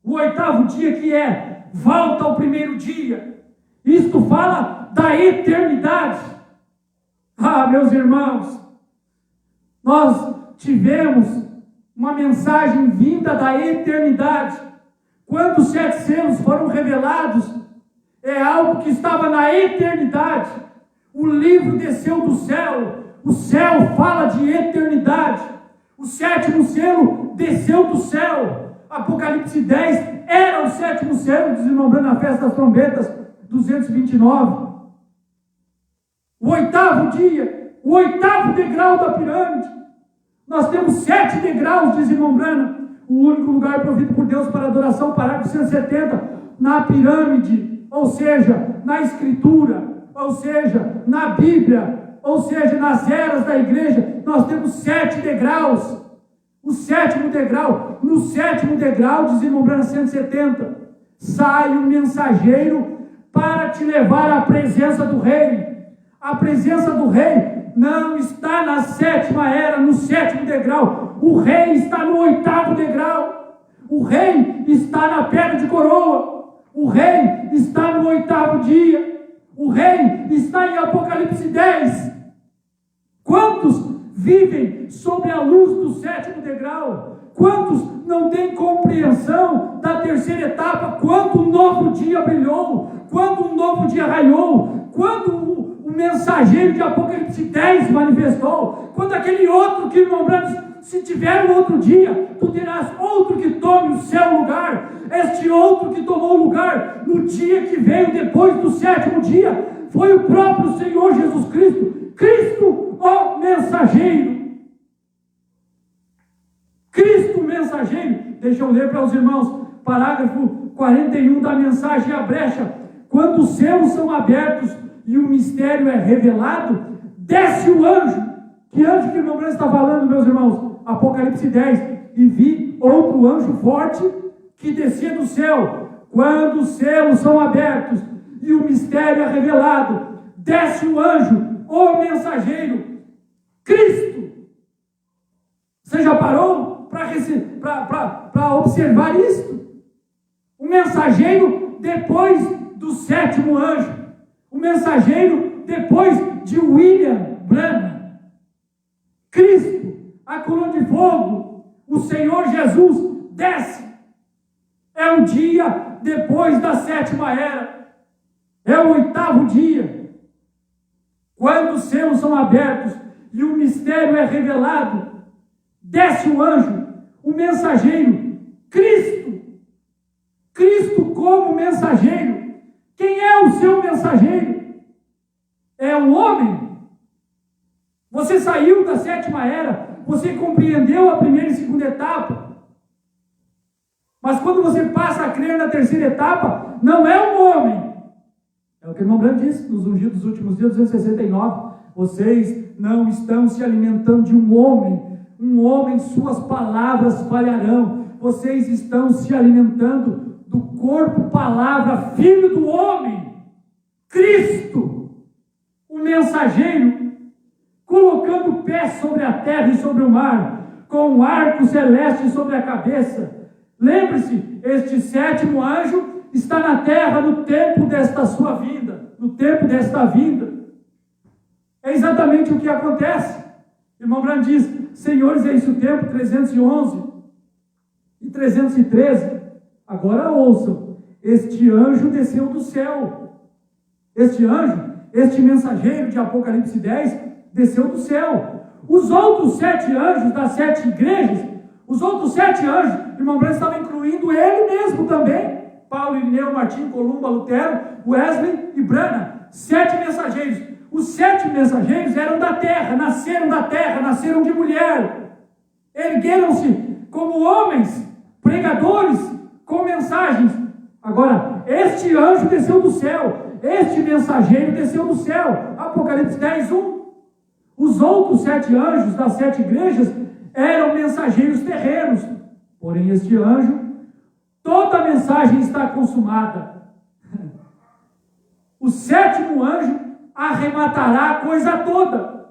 O oitavo dia que é, volta ao primeiro dia. Isto fala da eternidade. Ah, meus irmãos, nós tivemos uma mensagem vinda da eternidade. Quando os 7 selos foram revelados, é algo que estava na eternidade. O livro desceu do céu. O céu fala de eternidade. O 7º selo desceu do céu. Apocalipse 10 era o 7º selo, diz o irmão Branham na festa das trombetas, 229. O oitavo dia, o oitavo degrau da pirâmide. Nós temos 7 degraus, diz o irmão Branham. O único lugar provido por Deus para adoração, parágrafo 170, na pirâmide, ou seja, na escritura, ou seja, na Bíblia, ou seja, nas eras da igreja, nós temos 7 degraus. O 7º degrau, no 7º degrau, diz o irmão Branham 170, sai o mensageiro para te levar à presença do rei. A presença do rei não está na 7ª era, no 7º degrau. O rei está no 8º degrau. O rei está na pedra de coroa. O rei está no 8º dia. O rei está em Apocalipse 10. Quantos vivem sob a luz do 7º degrau? Quantos não têm compreensão da 3ª etapa? Quando um novo dia brilhou? Quando um novo dia raiou? Quando o mensageiro de Apocalipse 10 manifestou? Quando aquele outro que, irmão Branham, se tiver um outro dia, tu terás outro que tome o seu lugar. Este outro que tomou o lugar no dia que veio depois do 7º dia foi o próprio Senhor Jesus Cristo. Cristo, o mensageiro. Cristo, mensageiro. Deixa eu ler para os irmãos, parágrafo 41 da mensagem, a brecha. Quando os céus são abertos e o mistério é revelado, desce o anjo. Que anjo que o irmão Branham está falando, meus irmãos? Apocalipse 10. E vi outro anjo forte que descia do céu. Quando os céus são abertos e o mistério é revelado, desce o anjo, o mensageiro, Cristo. Você já parou para observar isso? O mensageiro depois do 7º anjo. O mensageiro depois de William Branham. Cristo, a coluna de fogo, o Senhor Jesus desce. É um dia depois da 7ª era. É o 8º dia. Quando os céus são abertos e o mistério é revelado, desce o anjo, o mensageiro, Cristo. Cristo como mensageiro. Quem é o seu mensageiro? É um homem. Você saiu da sétima era, você compreendeu a primeira e segunda etapa. Mas quando você passa a crer na terceira etapa, não é um homem. É o que o irmão Branco disse nos Ungidos dos Últimos Dias, 269. Vocês não estão se alimentando de um homem, suas palavras falharão. Vocês estão se alimentando do corpo, palavra, filho do homem, Cristo, o mensageiro, colocando o pé sobre a terra e sobre o mar, com um arco celeste sobre a cabeça. Lembre-se, este sétimo anjo está na terra no tempo desta sua vinda, no tempo desta vinda. É exatamente o que acontece. Irmão Branco diz: senhores, é isso o tempo, 311 e 313. Agora ouçam, este anjo desceu do céu. Este anjo, este mensageiro de Apocalipse 10, desceu do céu. Os outros 7 anjos das 7 igrejas, os outros 7 anjos, irmão Branco estava incluindo ele mesmo também. Paulo, Irineu, Martim, Columba, Lutero, Wesley e Branham. 7 mensageiros. Os 7 mensageiros eram da terra, nasceram de mulher. Ergueram-se como homens, pregadores, com mensagens. Agora, este anjo desceu do céu, este mensageiro desceu do céu. Apocalipse 10, 1. Os outros 7 anjos das 7 igrejas eram mensageiros terrenos. Porém, este anjo, toda a mensagem está consumada. O 7º anjo arrematará a coisa toda.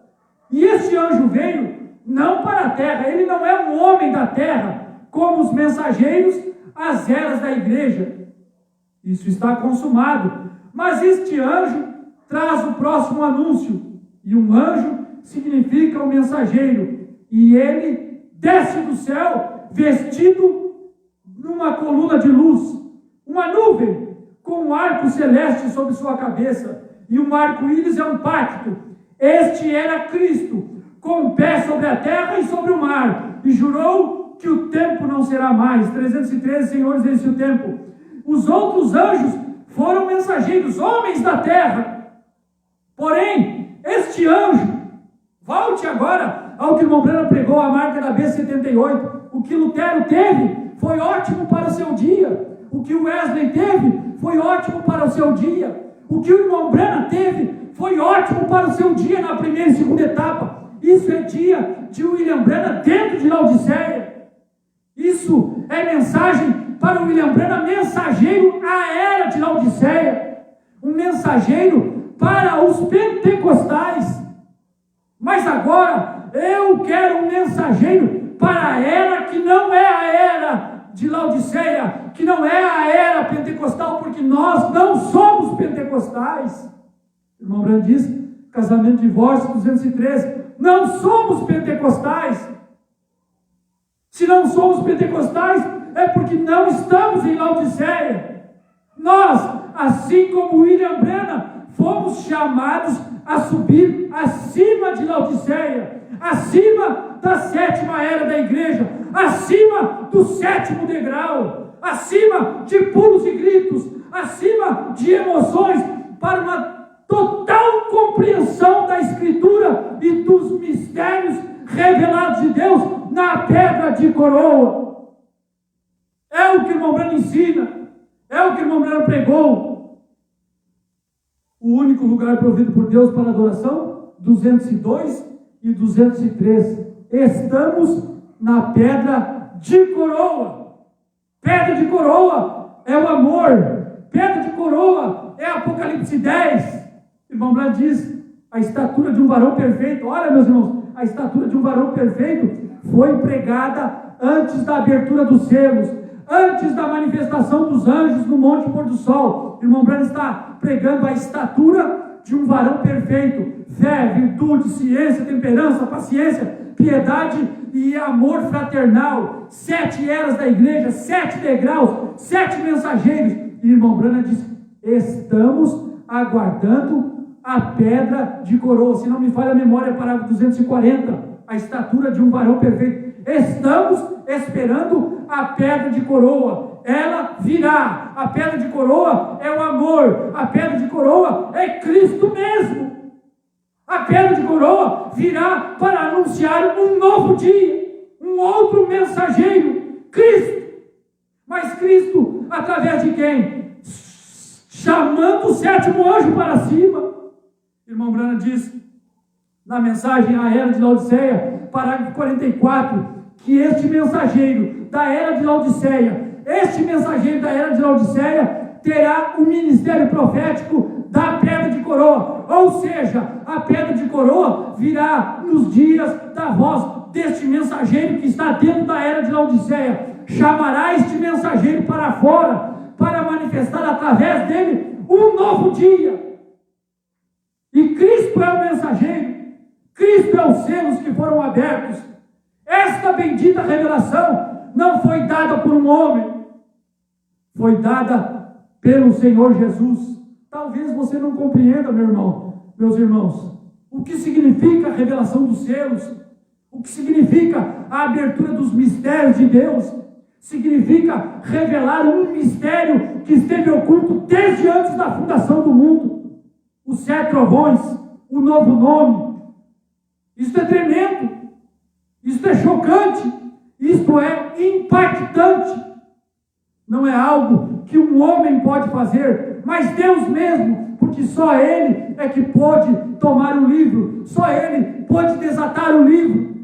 E este anjo veio não para a terra, ele não é um homem da terra, como os mensageiros, as eras da igreja. Isso está consumado. Mas este anjo traz o próximo anúncio. E um anjo significa o mensageiro. E ele desce do céu vestido numa coluna de luz, uma nuvem com um arco celeste sobre sua cabeça. E um arco-íris é um pacto. Este era Cristo, com o pé sobre a terra e sobre o mar, e jurou que o tempo não será mais. 313, senhores, esse é o tempo. Os outros anjos foram mensageiros, homens da terra. Porém, este anjo, volte agora ao que o irmão Branham pregou, a marca da B78. O que Lutero teve foi ótimo para o seu dia. O que Wesley teve foi ótimo para o seu dia. O que o irmão Branham teve foi ótimo para o seu dia na primeira e segunda etapa. Isso é dia de William Branham dentro de Laodiceia. Isso é mensagem para o William Branham, mensageiro à era de Laodiceia. Um mensageiro para os pentecostais. Mas agora eu quero um mensageiro para a era que não é a era de Laodiceia, que não é a era pentecostal, porque nós não somos pentecostais. O irmão Branham diz, casamento, divórcio, 213, não somos pentecostais. Se não somos pentecostais, é porque não estamos em Laodiceia. Nós, assim como William Branham, fomos chamados a subir acima de Laodiceia, acima da 7ª era da igreja, acima do 7º degrau, acima de pulos e gritos, acima de emoções, para uma total compreensão da Escritura e dos mistérios revelados de Deus na pedra de coroa. É o que o irmão Branham ensina, é o que o irmão Branham pregou. O único lugar provido por Deus para adoração, 202 e 203. Estamos na pedra de coroa. Pedra de coroa é o amor. Pedra de coroa é Apocalipse 10. O irmão Branham diz, a estatura de um varão perfeito. Olha, meus irmãos, a estatura de um varão perfeito foi pregada antes da abertura dos selos, antes da manifestação dos anjos no Monte Pôr do Sol. O irmão Branham está pregando a estatura de um varão perfeito. Fé, virtude, ciência, temperança, paciência, piedade e amor fraternal. 7 eras da igreja, 7 degraus, 7 mensageiros. E o irmão Branham diz, estamos aguardando a pedra de coroa. Se não me falha a memória, parágrafo 240. A estatura de um varão perfeito. estamos esperando a pedra de coroa. Ela virá. A pedra de coroa é o amor. A pedra de coroa é Cristo mesmo. A pedra de coroa virá para anunciar um novo dia, um outro mensageiro, Cristo. Mas Cristo, através de quem? Chamando o sétimo anjo para cima. Irmão Branham diz, na mensagem à Era de Laodiceia, parágrafo 44, que este mensageiro da Era de Laodiceia, terá o ministério profético da pedra de coroa. Ou seja, a pedra de coroa virá nos dias da voz deste mensageiro que está dentro da Era de Laodiceia. Chamará este mensageiro para fora, para manifestar através dele um novo dia. E Cristo é o mensageiro, Cristo é os selos que foram abertos. Esta bendita revelação não foi dada por um homem, foi dada pelo Senhor Jesus. Talvez você não compreenda, meu irmão, meus irmãos, o que significa a revelação dos selos, o que significa a abertura dos mistérios de Deus. Significa revelar um mistério que esteve oculto desde antes da fundação do mundo. Os 7 trovões, o novo nome. Isto é tremendo, isto é chocante, isto é impactante. Não é algo que um homem pode fazer, mas Deus mesmo, porque só Ele é que pode tomar o livro, só Ele pode desatar o livro.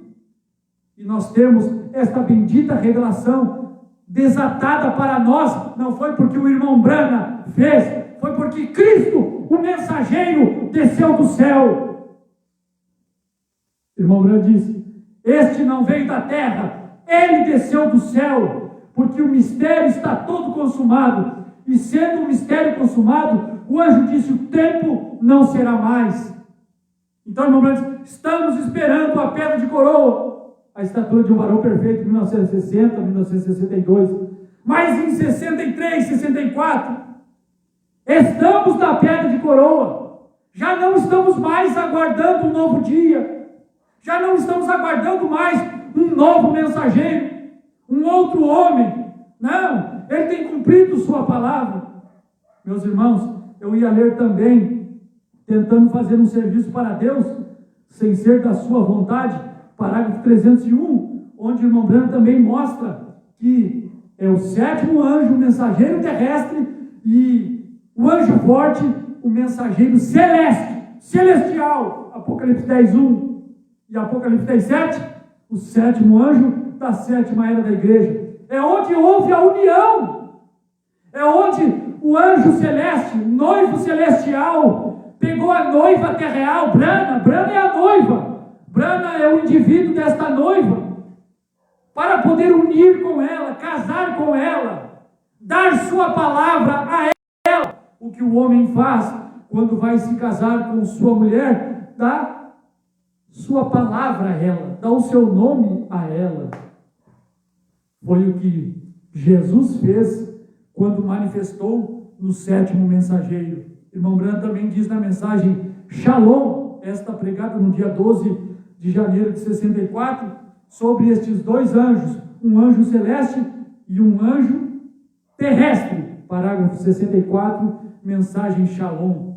E nós temos esta bendita revelação desatada para nós, não foi porque o irmão Branham fez, foi porque Cristo, o mensageiro, desceu do céu. O irmão Branham disse, este não veio da terra, ele desceu do céu, porque o mistério está todo consumado, e sendo o mistério consumado, o anjo disse, o tempo não será mais. Então, irmão Branham disse, estamos esperando a pedra de coroa, a estatura de um varão perfeito, em 1960, 1962, mas em 63, 64, estamos na pedra de coroa, já não estamos mais aguardando um novo dia, já não estamos aguardando mais um novo mensageiro, um outro homem, não, ele tem cumprido sua palavra. Meus irmãos, eu ia ler também, tentando fazer um serviço para Deus, sem ser da sua vontade, parágrafo 301, onde o irmão Branham também mostra que é o 7º anjo, o mensageiro terrestre, e o anjo forte, o mensageiro celestial, Apocalipse 10:1 e Apocalipse 10:7, o 7º anjo da 7ª era da igreja. É onde houve a união, é onde o anjo celeste, o noivo celestial, pegou a noiva terreal, Branham é a noiva, Branham é o indivíduo desta noiva, para poder unir com ela, casar com ela, dar sua palavra a ela. O que o homem faz quando vai se casar com sua mulher, dá sua palavra a ela, dá o seu nome a ela. Foi o que Jesus fez quando manifestou no 7º mensageiro. Irmão Branham também diz na mensagem Shalom, esta pregada no dia 12 de janeiro de 64, sobre estes 2 anjos, um anjo celeste e um anjo terrestre, parágrafo 64, mensagem Shalom.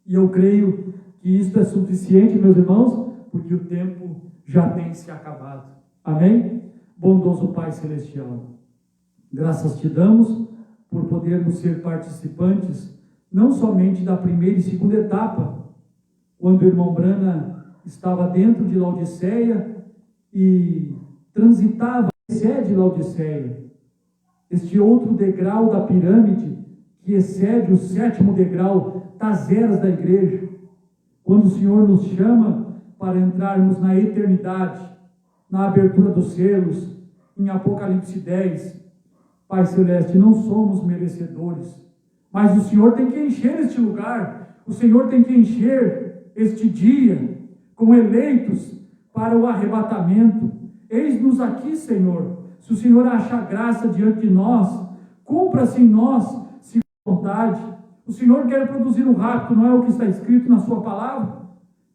E eu creio que isto é suficiente, meus irmãos, porque o tempo já tem se acabado. Amém? Bondoso Pai Celestial, graças te damos por podermos ser participantes, não somente da primeira e segunda etapa, quando o irmão Branham estava dentro de Laodiceia e transitava a sede de Laodiceia, este outro degrau da pirâmide que excede o 7º degrau das eras da igreja, quando o Senhor nos chama para entrarmos na eternidade, na abertura dos selos, em Apocalipse 10, Pai Celeste, não somos merecedores, mas o Senhor tem que encher este lugar, o Senhor tem que encher este dia, com eleitos para o arrebatamento. Eis-nos aqui, Senhor. Se o Senhor achar graça diante de nós, cumpra-se em nós, se vontade. O Senhor quer produzir um rapto, não é o que está escrito na sua palavra?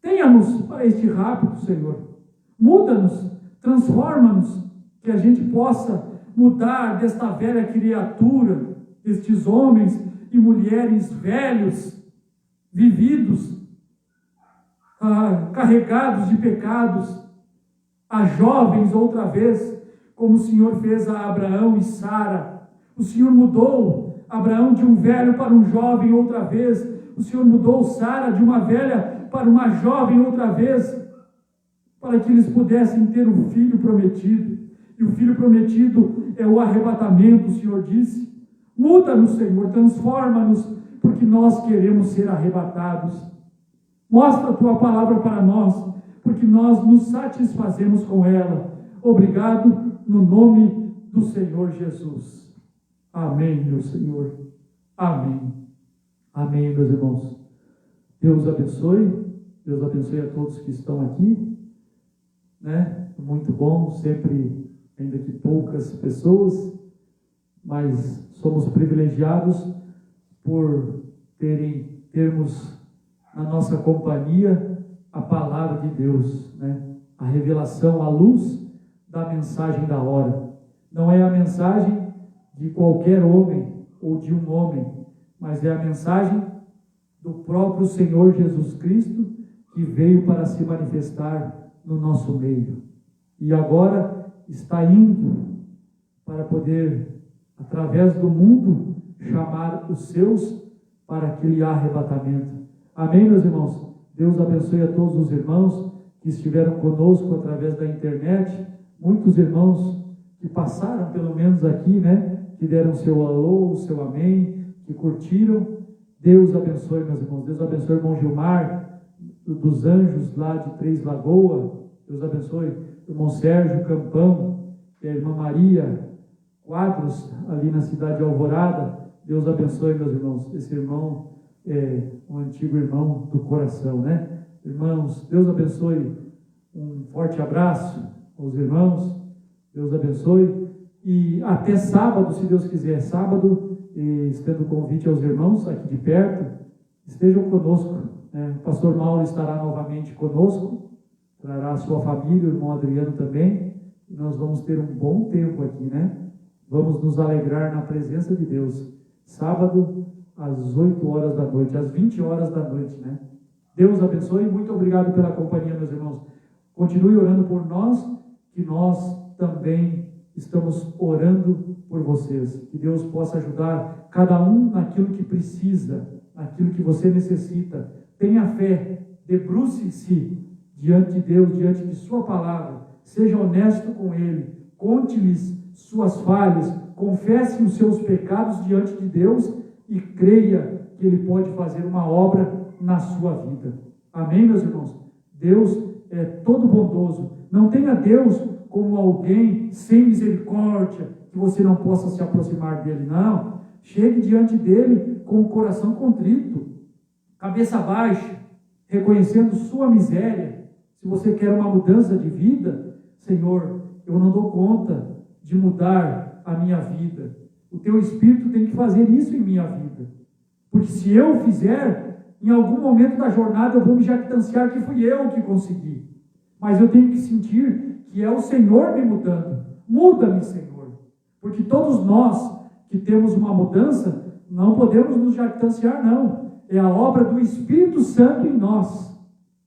Tenha-nos para este rapto, Senhor. Muda-nos, Transforma-nos, que a gente possa mudar desta velha criatura, destes homens e mulheres velhos, vividos, carregados de pecados, a jovens outra vez, como o Senhor fez a Abraão e Sara. O Senhor mudou Abraão de um velho para um jovem outra vez. O Senhor mudou Sara de uma velha para uma jovem outra vez, para que eles pudessem ter um filho prometido. E o filho prometido é o arrebatamento, o Senhor disse. Muda-nos, Senhor, transforma-nos, porque nós queremos ser arrebatados. Mostra a Tua palavra para nós, porque nós nos satisfazemos com ela. Obrigado, no nome do Senhor Jesus. Amém, meu Senhor. Amém. Amém, meus irmãos. Deus abençoe. Deus abençoe a todos que estão aqui. Muito bom, sempre, ainda que poucas pessoas, mas somos privilegiados por termos na nossa companhia a palavra de Deus, a revelação, a luz da mensagem da hora. Não é a mensagem de qualquer homem ou de um homem, mas é a mensagem do próprio Senhor Jesus Cristo, que veio para se manifestar no nosso meio. E agora está indo para poder, através do mundo, chamar os seus para aquele arrebatamento. Amém, meus irmãos? Deus abençoe a todos os irmãos que estiveram conosco através da internet. Muitos irmãos que passaram pelo menos aqui, que deram seu alô, seu amém, que curtiram. Deus abençoe, meus irmãos. Deus abençoe o irmão Gilmar, dos Anjos, lá de Três Lagoas. Deus abençoe o irmão Sérgio Campão, e a irmã Maria Quadros, ali na cidade de Alvorada. Deus abençoe, meus irmãos. Esse irmão é um antigo irmão do coração, Irmãos, Deus abençoe. Um forte abraço aos irmãos. Deus abençoe. E até sábado, se Deus quiser. Sábado, estendo o convite aos irmãos aqui de perto, estejam conosco. O pastor Mauro estará novamente conosco. Trará a sua família, o irmão Adriano também. E nós vamos ter um bom tempo aqui, Vamos nos alegrar na presença de Deus. Sábado, às 8 horas da noite, às 20 horas da noite, Deus abençoe. Muito obrigado pela companhia, meus irmãos. Continue orando por nós, que nós também estamos orando por vocês. Que Deus possa ajudar cada um naquilo que precisa, naquilo que você necessita. Tenha fé, debruce-se diante de Deus, diante de sua palavra. Seja honesto com Ele. Conte-lhes suas falhas. Confesse os seus pecados diante de Deus e creia que Ele pode fazer uma obra na sua vida. Amém, meus irmãos? Deus é todo bondoso. Não tenha Deus como alguém sem misericórdia, que você não possa se aproximar dele. Não. Chegue diante dele com o coração contrito, cabeça baixa, reconhecendo sua miséria. Se você quer uma mudança de vida, Senhor, eu não dou conta de mudar a minha vida. O teu Espírito tem que fazer isso em minha vida. Porque se eu fizer, em algum momento da jornada eu vou me jactanciar que fui eu que consegui. Mas eu tenho que sentir que é o Senhor me mudando. Muda-me, Senhor. Porque todos nós que temos uma mudança, não podemos nos jactanciar, não. É a obra do Espírito Santo em nós.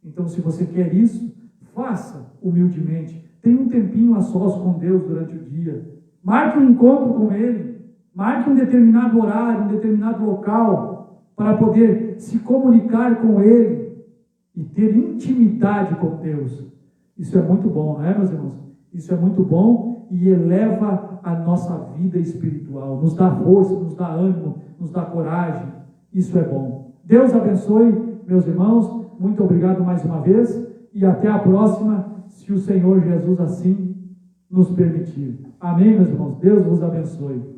Então, se você quer isso, faça humildemente. Tenha um tempinho a sós com Deus durante o dia. Marque um encontro com Ele. Marque um determinado horário, um determinado local, para poder se comunicar com Ele e ter intimidade com Deus. Isso é muito bom, não é, meus irmãos? Isso é muito bom e eleva a nossa vida espiritual. Nos dá força, nos dá ânimo, nos dá coragem. Isso é bom. Deus abençoe, meus irmãos. Muito obrigado mais uma vez e até a próxima, se o Senhor Jesus assim nos permitir. Amém, meus irmãos? Deus vos abençoe.